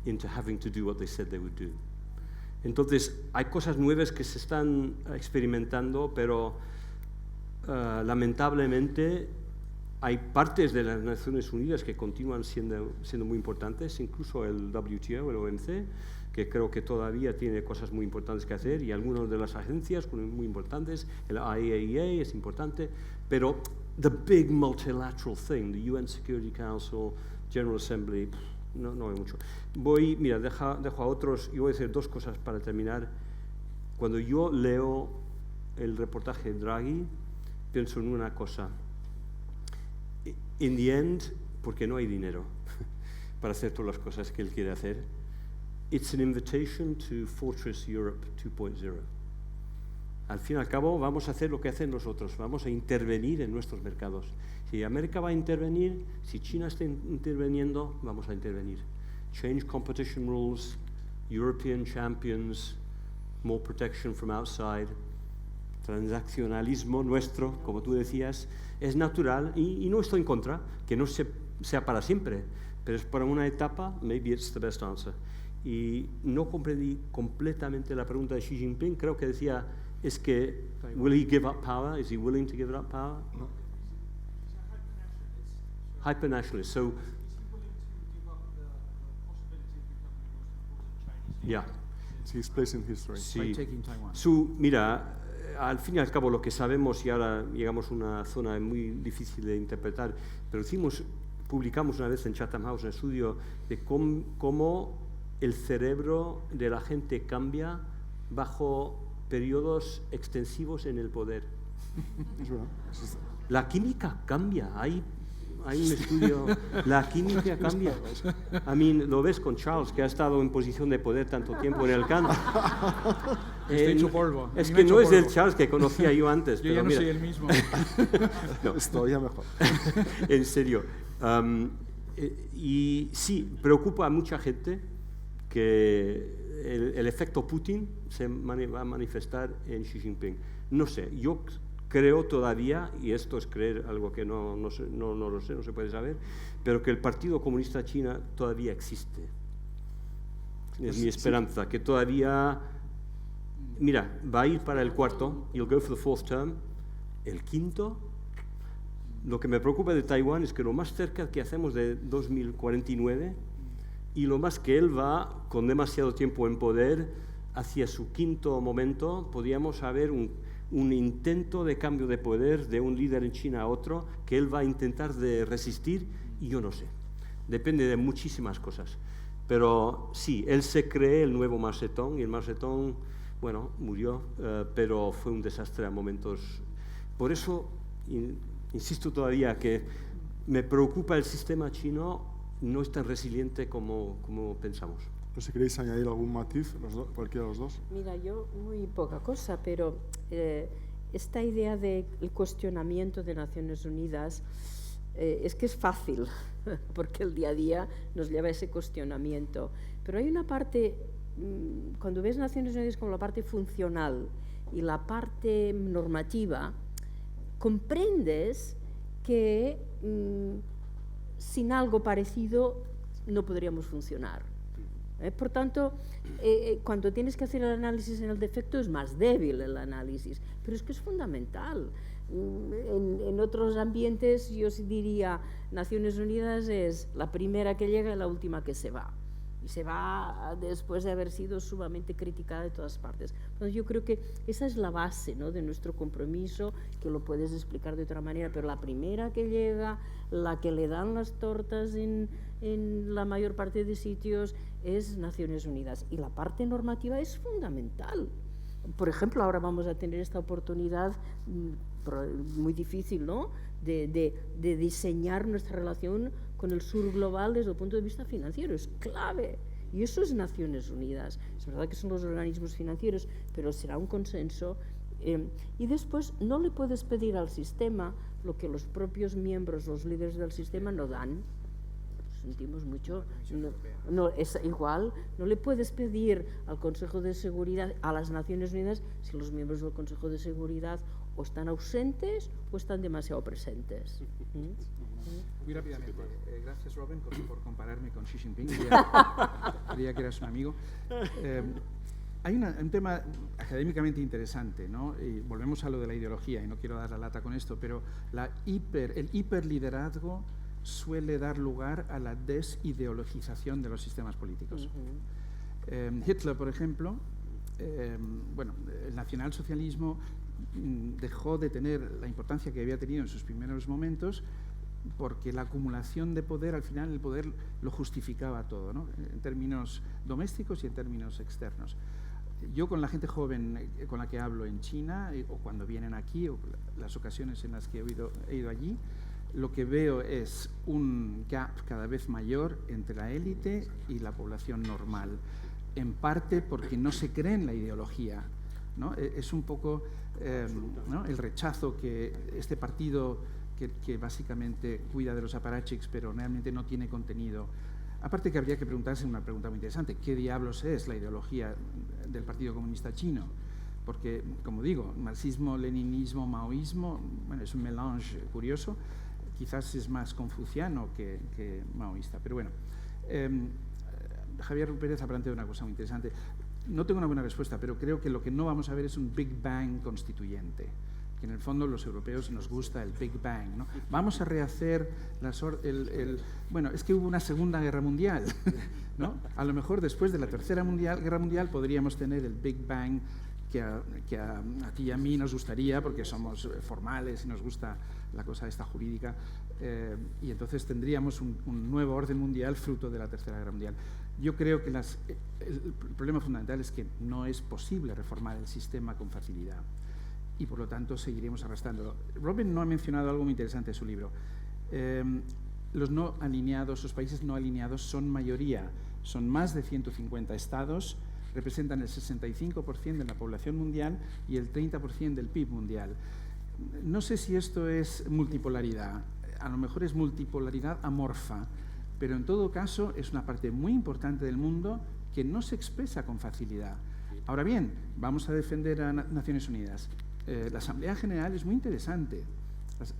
into having to do what they said they would do. Entonces, hay cosas nuevas que se están experimentando, pero lamentablemente hay partes de las Naciones Unidas que continúan siendo muy importantes, incluso el WTO, el OMC, que creo que todavía tiene cosas muy importantes que hacer, y algunas de las agencias muy importantes, el IAEA es importante, pero the big multilateral thing, the UN Security Council, General Assembly, no hay mucho. Mira, dejo a otros, y voy a decir dos cosas para terminar. Cuando yo leo el reportaje de Draghi, pienso en una cosa. In the end, porque no hay dinero para hacer todas las cosas que él quiere hacer, it's an invitation to Fortress Europe 2.0. Al fin y al cabo, vamos a hacer lo que hacen los otros, vamos a intervenir en nuestros mercados. Si América va a intervenir, si China está interviniendo, vamos a intervenir. Change competition rules, European champions, more protection from outside. Transaccionalismo nuestro, como tú decías, es natural y no estoy en contra, que no sea para siempre, pero es para una etapa, maybe it's the best answer. Y no comprendí completamente la pregunta de Xi Jinping, creo que decía, es que, will he give up power? Is he willing to give up power? No. Hyper-nationalist. So, yeah. It's his place in history. Sí. By taking Taiwan. Mira, al fin y al cabo lo que sabemos, y ahora llegamos a una zona muy difícil de interpretar, pero publicamos una vez en Chatham House un estudio de cómo el cerebro de la gente cambia bajo periodos extensivos en el poder. La química cambia, hay un estudio, la química cambia. Lo ves con Charles, que ha estado en posición de poder tanto tiempo en el campo. Estoy hecho polvo. Es que no es el Charles que conocía yo antes. Yo pero ya no mira. soy el mismo. No. Es todavía mejor. En serio. Y sí, preocupa a mucha gente que el efecto Putin se va a manifestar en Xi Jinping. No sé, yo creo todavía, y esto es creer algo que no lo sé, no se puede saber, pero que el Partido Comunista China todavía existe. Es mi esperanza, que todavía... Mira, va a ir para el cuarto, he'll go for the fourth term, el quinto. Lo que me preocupa de Taiwán es que lo más cerca que hacemos de 2049 y lo más que él va con demasiado tiempo en poder hacia su quinto momento, podríamos haber un intento de cambio de poder de un líder en China a otro que él va a intentar de resistir, y yo no sé. Depende de muchísimas cosas. Pero sí, él se cree el nuevo Mao Zedong, y el Mao Zedong, bueno, murió, pero fue un desastre a momentos. Por eso insisto todavía que me preocupa el sistema chino, no es tan resiliente como pensamos. No sé si queréis añadir algún matiz, cualquiera de los dos. Mira, yo muy poca cosa, pero esta idea del cuestionamiento de Naciones Unidas es que es fácil, porque el día a día nos lleva a ese cuestionamiento. Pero hay una parte, cuando ves Naciones Unidas como la parte funcional y la parte normativa, comprendes que sin algo parecido no podríamos funcionar. Por tanto, cuando tienes que hacer el análisis en el defecto es más débil el análisis, pero es que es fundamental. En otros ambientes yo sí diría Naciones Unidas es la primera que llega y la última que se va. Y se va después de haber sido sumamente criticada de todas partes. Entonces yo creo que esa es la base, ¿no?, de nuestro compromiso, que lo puedes explicar de otra manera, pero la primera que llega, la que le dan las tortas en la mayor parte de sitios, es Naciones Unidas. Y la parte normativa es fundamental. Por ejemplo, ahora vamos a tener esta oportunidad muy difícil, ¿no?, de diseñar nuestra relación con el sur global desde el punto de vista financiero. Es clave. Y eso es Naciones Unidas. Es verdad que son los organismos financieros, pero será un consenso. Y después no le puedes pedir al sistema lo que los propios miembros, los líderes del sistema, no dan. sentimos mucho. No, es igual, no le puedes pedir al Consejo de Seguridad, a las Naciones Unidas, si los miembros del Consejo de Seguridad o están ausentes o están demasiado presentes. Muy rápidamente, gracias Robin por compararme con Xi Jinping, creía que eras un amigo. Hay un tema académicamente interesante, ¿no? Y volvemos a lo de la ideología, y no quiero dar la lata con esto, pero el hiperliderazgo suele dar lugar a la desideologización de los sistemas políticos. Hitler, por ejemplo, el nacionalsocialismo dejó de tener la importancia que había tenido en sus primeros momentos porque la acumulación de poder, al final el poder lo justificaba todo, ¿no? En términos domésticos y en términos externos. Yo con la gente joven con la que hablo en China, o cuando vienen aquí, o las ocasiones en las que he ido allí, lo que veo es un gap cada vez mayor entre la élite y la población normal, en parte porque no se cree en la ideología, ¿no? Es un poco ¿no? el rechazo que este partido que básicamente cuida de los apparatchiks, pero realmente no tiene contenido. Aparte que habría que preguntarse una pregunta muy interesante, ¿qué diablos es la ideología del Partido Comunista Chino? Porque, como digo, marxismo, leninismo, maoísmo, bueno, es un mélange curioso, quizás es más confuciano que maoísta, pero bueno. Javier Pérez ha planteado una cosa muy interesante. No tengo una buena respuesta, pero creo que lo que no vamos a ver es un Big Bang constituyente, que en el fondo los europeos nos gusta el Big Bang, ¿no? Vamos a rehacer bueno, es que hubo una Segunda Guerra Mundial, ¿no? A lo mejor después de la Tercera Guerra Mundial podríamos tener el Big Bang que a ti y a mí nos gustaría, porque somos formales y nos gusta la cosa esta jurídica, y entonces tendríamos un nuevo orden mundial fruto de la Tercera Guerra Mundial. Yo creo que el problema fundamental es que no es posible reformar el sistema con facilidad y por lo tanto seguiremos arrastrándolo. Robin no ha mencionado algo muy interesante en su libro. Los no alineados, los países no alineados son mayoría, son más de 150 estados, representan el 65% de la población mundial y el 30% del PIB mundial. No sé si esto es multipolaridad, a lo mejor es multipolaridad amorfa, pero en todo caso es una parte muy importante del mundo que no se expresa con facilidad. Ahora bien, vamos a defender a Naciones Unidas. La Asamblea General es muy interesante.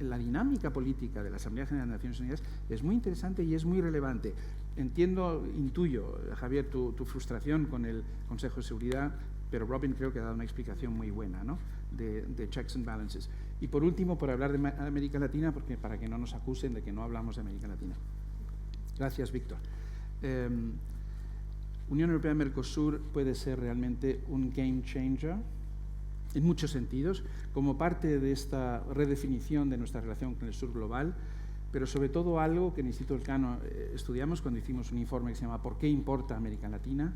La dinámica política de la Asamblea General de Naciones Unidas es muy interesante y es muy relevante. Intuyo, Javier, tu frustración con el Consejo de Seguridad, pero Robin creo que ha dado una explicación muy buena, ¿no? de checks and balances. Y por último, por hablar de América Latina, porque para que no nos acusen de que no hablamos de América Latina. Gracias, Víctor. Unión Europea-Mercosur puede ser realmente un game changer en muchos sentidos, como parte de esta redefinición de nuestra relación con el sur global, pero sobre todo algo que en el Instituto Elcano estudiamos cuando hicimos un informe que se llama ¿Por qué importa América Latina?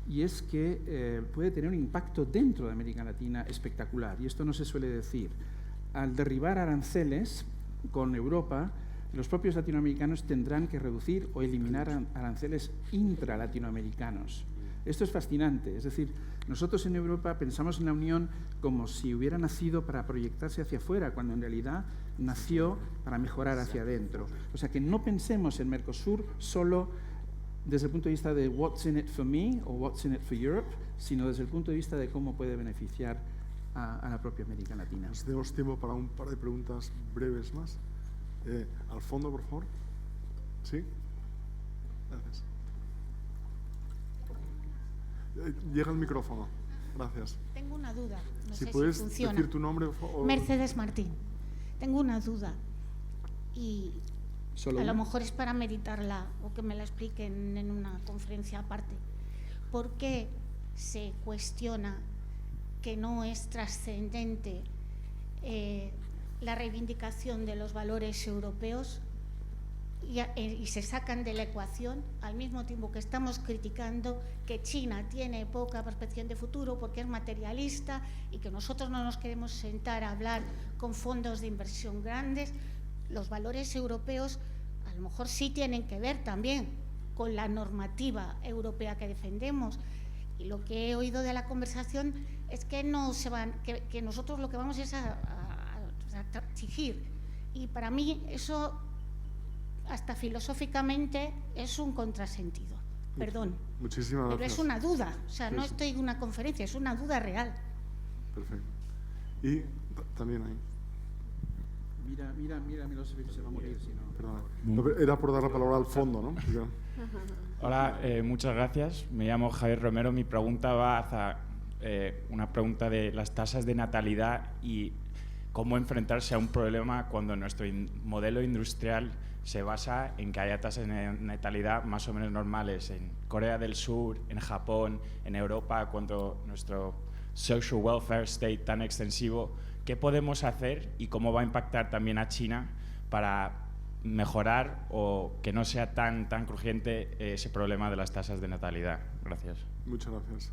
Y es que puede tener un impacto dentro de América Latina espectacular, y esto no se suele decir. Al derribar aranceles con Europa, los propios latinoamericanos tendrán que reducir o eliminar aranceles intralatinoamericanos. Esto es fascinante, es decir, nosotros en Europa pensamos en la Unión como si hubiera nacido para proyectarse hacia afuera, cuando en realidad nació para mejorar hacia adentro. O sea, que no pensemos en Mercosur solo desde el punto de vista de what's in it for me o what's in it for Europe, sino desde el punto de vista de cómo puede beneficiar a la propia América Latina. Pues tenemos tiempo para un par de preguntas breves más. Al fondo, por favor. ¿Sí? Gracias. Llega el micrófono. Gracias. Tengo una duda. No si sé puedes si funciona. decir tu nombre. Mercedes Martín. Tengo una duda y ¿Solo a lo una? mejor es para meditarla o que me la expliquen en una conferencia aparte. ¿Por qué se cuestiona que no es trascendente la reivindicación de los valores europeos y se sacan de la ecuación al mismo tiempo que estamos criticando que China tiene poca perspectiva de futuro porque es materialista y que nosotros no nos queremos sentar a hablar con fondos de inversión grandes? Los valores europeos a lo mejor sí tienen que ver también con la normativa europea que defendemos, y lo que he oído de la conversación es que no se van, que nosotros lo que vamos es a exigir, y para mí eso hasta filosóficamente es un contrasentido. Perdón. Muchísimas Pero gracias. es una duda, o sea, no Sí, sí. estoy en una conferencia, es una duda real. Perfecto. Y también ahí. Mira, Milosevic se va a morir si no. Perdona. No, pero era por dar la palabra al fondo, ¿no? Ya. Hola, muchas gracias. Me llamo Javier Romero. Mi pregunta va hacia una pregunta de las tasas de natalidad y cómo enfrentarse a un problema cuando nuestro modelo industrial se basa en que haya tasas de natalidad más o menos normales en Corea del Sur, en Japón, en Europa, cuando nuestro social welfare state tan extensivo. ¿Qué podemos hacer y cómo va a impactar también a China para mejorar o que no sea tan crujiente ese problema de las tasas de natalidad? Gracias. Muchas gracias.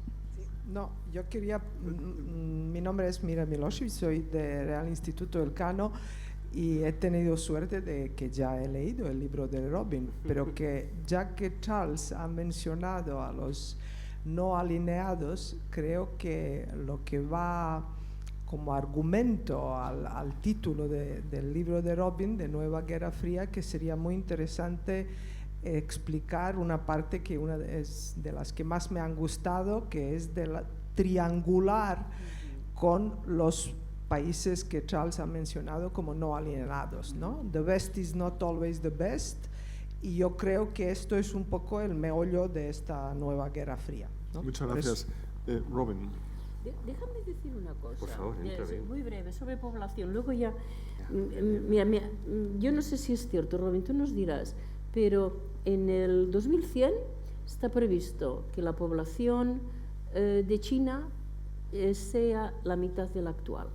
No, yo quería, mi nombre es Mira Milosevic, soy del Real Instituto Elcano y he tenido suerte de que ya he leído el libro de Robin, pero que ya que Charles ha mencionado a los no alineados, creo que lo que va como argumento al título del libro de Robin, de Nueva Guerra Fría, que sería muy interesante explicar una parte que es de las que más me han gustado, que es de la triangular con los países que Charles ha mencionado como no alineados, ¿no? The best is not always the best, y yo creo que esto es un poco el meollo de esta nueva Guerra Fría, ¿no? Muchas gracias. Robin. Déjame decir una cosa. Por favor, entra bien. Muy breve, sobre población. Luego ya, mira, yo no sé si es cierto, Robin, tú nos dirás, pero en el 2100 está previsto que la población de China sea la mitad de la actual.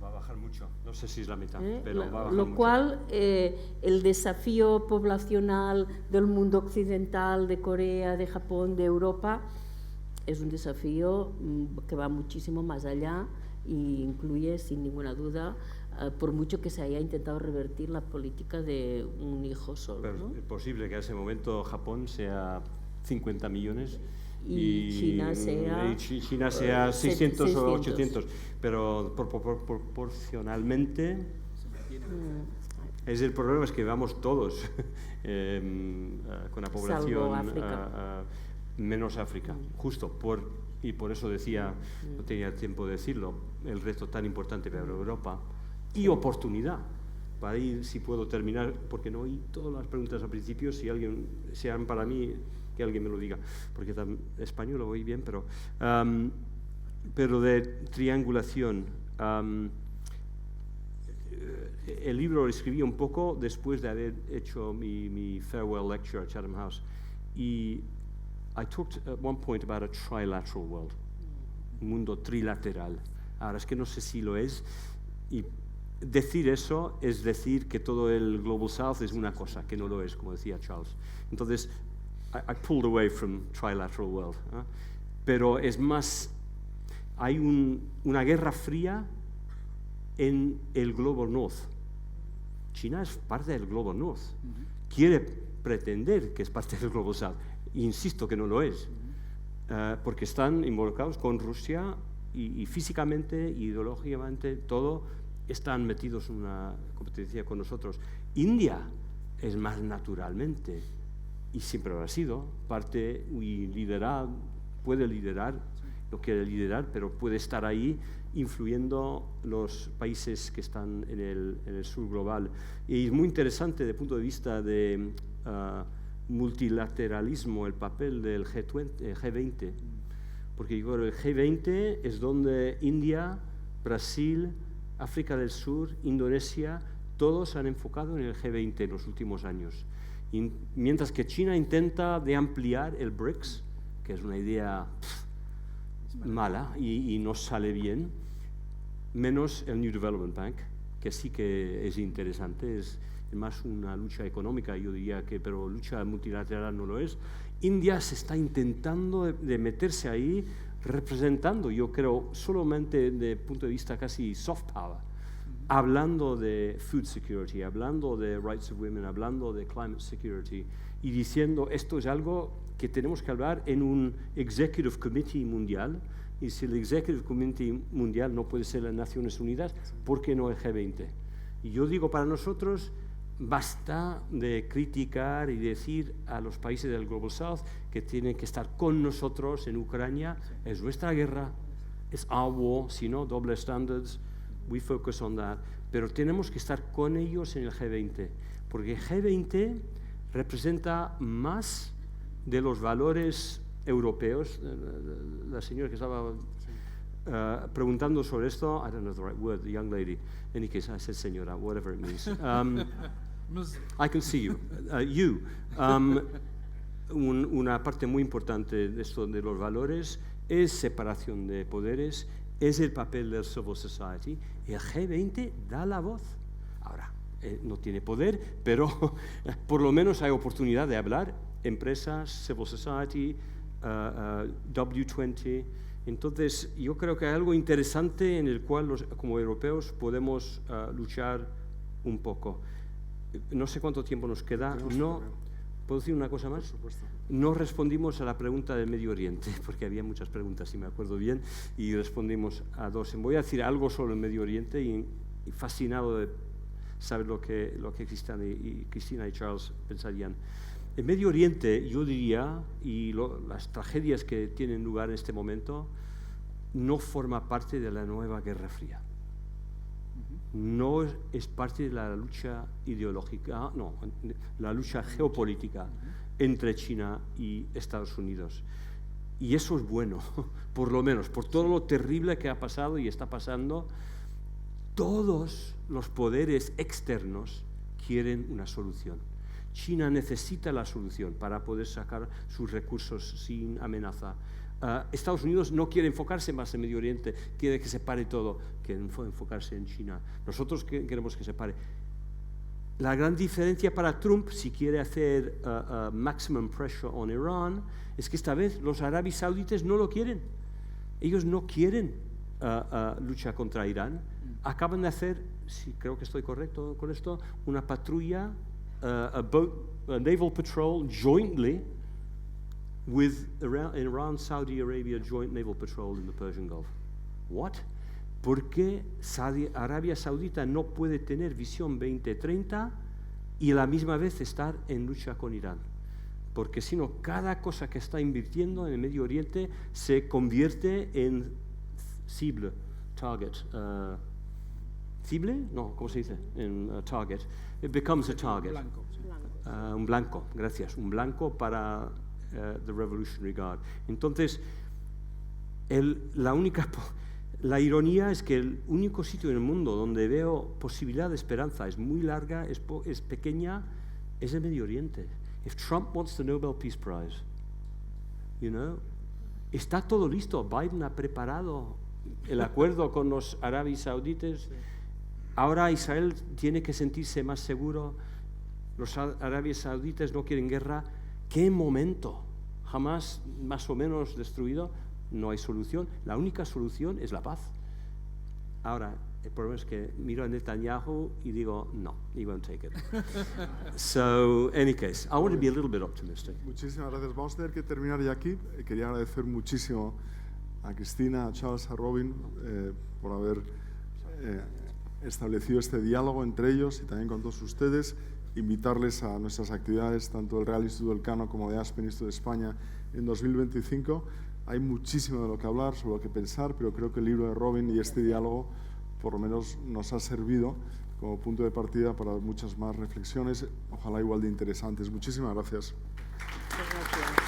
Va a bajar mucho, no sé si es la mitad, pero va a bajar Lo mucho. cual, el desafío poblacional del mundo occidental, de Corea, de Japón, de Europa, es un desafío que va muchísimo más allá e incluye, sin ninguna duda, por mucho que se haya intentado revertir la política de un hijo solo. Pero ¿no? es posible que a ese momento Japón sea 50 millones y China sea, China sea 600 o 600. 800, pero proporcionalmente es el problema, es que vamos todos con la población Salvo África. menos África, justo y por eso decía, no tenía tiempo de decirlo, el reto tan importante para Europa y oportunidad. Para ir, si puedo terminar, porque no oí todas las preguntas al principio, si alguien, sean para mí, que alguien me lo diga, porque español lo oí bien, pero de triangulación. El libro lo escribí un poco después de haber hecho mi farewell lecture a Chatham House, y I talked at one point about a trilateral world, un mundo trilateral. Ahora es que no sé si lo es, y decir eso es decir que todo el Global South es una cosa, que no lo es, como decía Charles. Entonces, I pulled away from trilateral world. Pero es más, hay una guerra fría en el Global North. China es parte del Global North. Quiere pretender que es parte del Global South. Insisto que no lo es, porque están involucrados con Rusia y físicamente, ideológicamente, todo, están metidos en una competencia con nosotros. India es más naturalmente, y siempre lo ha sido, parte y puede liderar, no quiere liderar, pero puede estar ahí influyendo los países que están en el sur global. Y es muy interesante desde el punto de vista de multilateralismo el papel del G20, porque yo creo que el G20 es donde India, Brasil, África del Sur, Indonesia, todos han enfocado en el G20 en los últimos años. Y mientras que China intenta de ampliar el BRICS, que es una idea mala y no sale bien, menos el New Development Bank, que sí que es interesante, es más una lucha económica, yo diría que, pero lucha multilateral no lo es. India se está intentando de meterse ahí, representando, yo creo, solamente desde el punto de vista casi soft power, hablando de food security, hablando de rights of women, hablando de climate security, y diciendo esto es algo que tenemos que hablar en un Executive Committee mundial, y si el Executive Committee mundial no puede ser las Naciones Unidas, ¿por qué no el G20? Y yo digo, para nosotros basta de criticar y decir a los países del Global South que tienen que estar con nosotros en Ucrania. Es nuestra guerra, es our war, si no, double standards, we focus on that. Pero tenemos que estar con ellos en el G20, porque el G20 representa más de los valores europeos. La señora que estaba preguntando sobre esto, I don't know the right word, the young lady. In any case, I said señora, whatever it means. I can see you. Una parte muy importante de esto de los valores es separación de poderes, es el papel del civil society. El G20 da la voz. Ahora, no tiene poder, pero por lo menos hay oportunidad de hablar. Empresas, civil society, W20. Entonces, yo creo que hay algo interesante en el cual como europeos podemos luchar un poco. No sé cuánto tiempo nos queda. ¿Puedo decir una cosa más? Por supuesto. No respondimos a la pregunta del Medio Oriente, porque había muchas preguntas, si me acuerdo bien, y respondimos a dos. Voy a decir algo sobre el Medio Oriente y fascinado de saber lo que Cristina y Charles pensarían. El Medio Oriente, yo diría, y las tragedias que tienen lugar en este momento, no forma parte de la nueva Guerra Fría. No es parte de la lucha ideológica, no, la lucha geopolítica entre China y Estados Unidos. Y eso es bueno, por lo menos, por todo lo terrible que ha pasado y está pasando. Todos los poderes externos quieren una solución. China necesita la solución para poder sacar sus recursos sin amenaza. Estados Unidos no quiere enfocarse más en Medio Oriente, quiere que se pare todo, quiere enfocarse en China. Nosotros queremos que se pare. La gran diferencia para Trump, si quiere hacer maximum pressure on Iran, es que esta vez los árabes sauditas no lo quieren. Ellos no quieren luchar contra Irán. Acaban de hacer, si creo que estoy correcto con esto, una patrulla, a naval patrol jointly with Iran, Saudi Arabia joint naval patrol in the Persian Gulf. What? ¿Por qué Arabia Saudita no puede tener visión 2030 y a la misma vez estar en lucha con Irán? Porque si no, cada cosa que está invirtiendo en el Medio Oriente se convierte en cible, target. ¿Cible? No, ¿cómo se dice? En target. It becomes a target. Un blanco, gracias. Un blanco para the Revolutionary Guard. Entonces, la ironía es que el único sitio en el mundo donde veo posibilidad de esperanza es muy larga, es pequeña, es el Medio Oriente. If Trump wants the Nobel Peace Prize, está todo listo. Biden ha preparado el acuerdo con los árabes sauditas. Ahora Israel tiene que sentirse más seguro. Los árabes sauditas no quieren guerra. ¿Qué momento? Jamás más o menos destruido. No hay solución. La única solución es la paz. Ahora, el problema es que miro a Netanyahu y digo, no, he won't take it. So, in any case, I want to be a little bit optimistic. Muchísimas gracias. Vamos a tener que terminar ya aquí. Quería agradecer muchísimo a Cristina, a Charles, a Robin por haber establecido este diálogo entre ellos y también con todos ustedes. Invitarles a nuestras actividades, tanto del Real Instituto Elcano como de Aspen Instituto de España en 2025. Hay muchísimo de lo que hablar, sobre lo que pensar, pero creo que el libro de Robin y este diálogo por lo menos nos ha servido como punto de partida para muchas más reflexiones, ojalá igual de interesantes. Muchísimas gracias. Muchas gracias.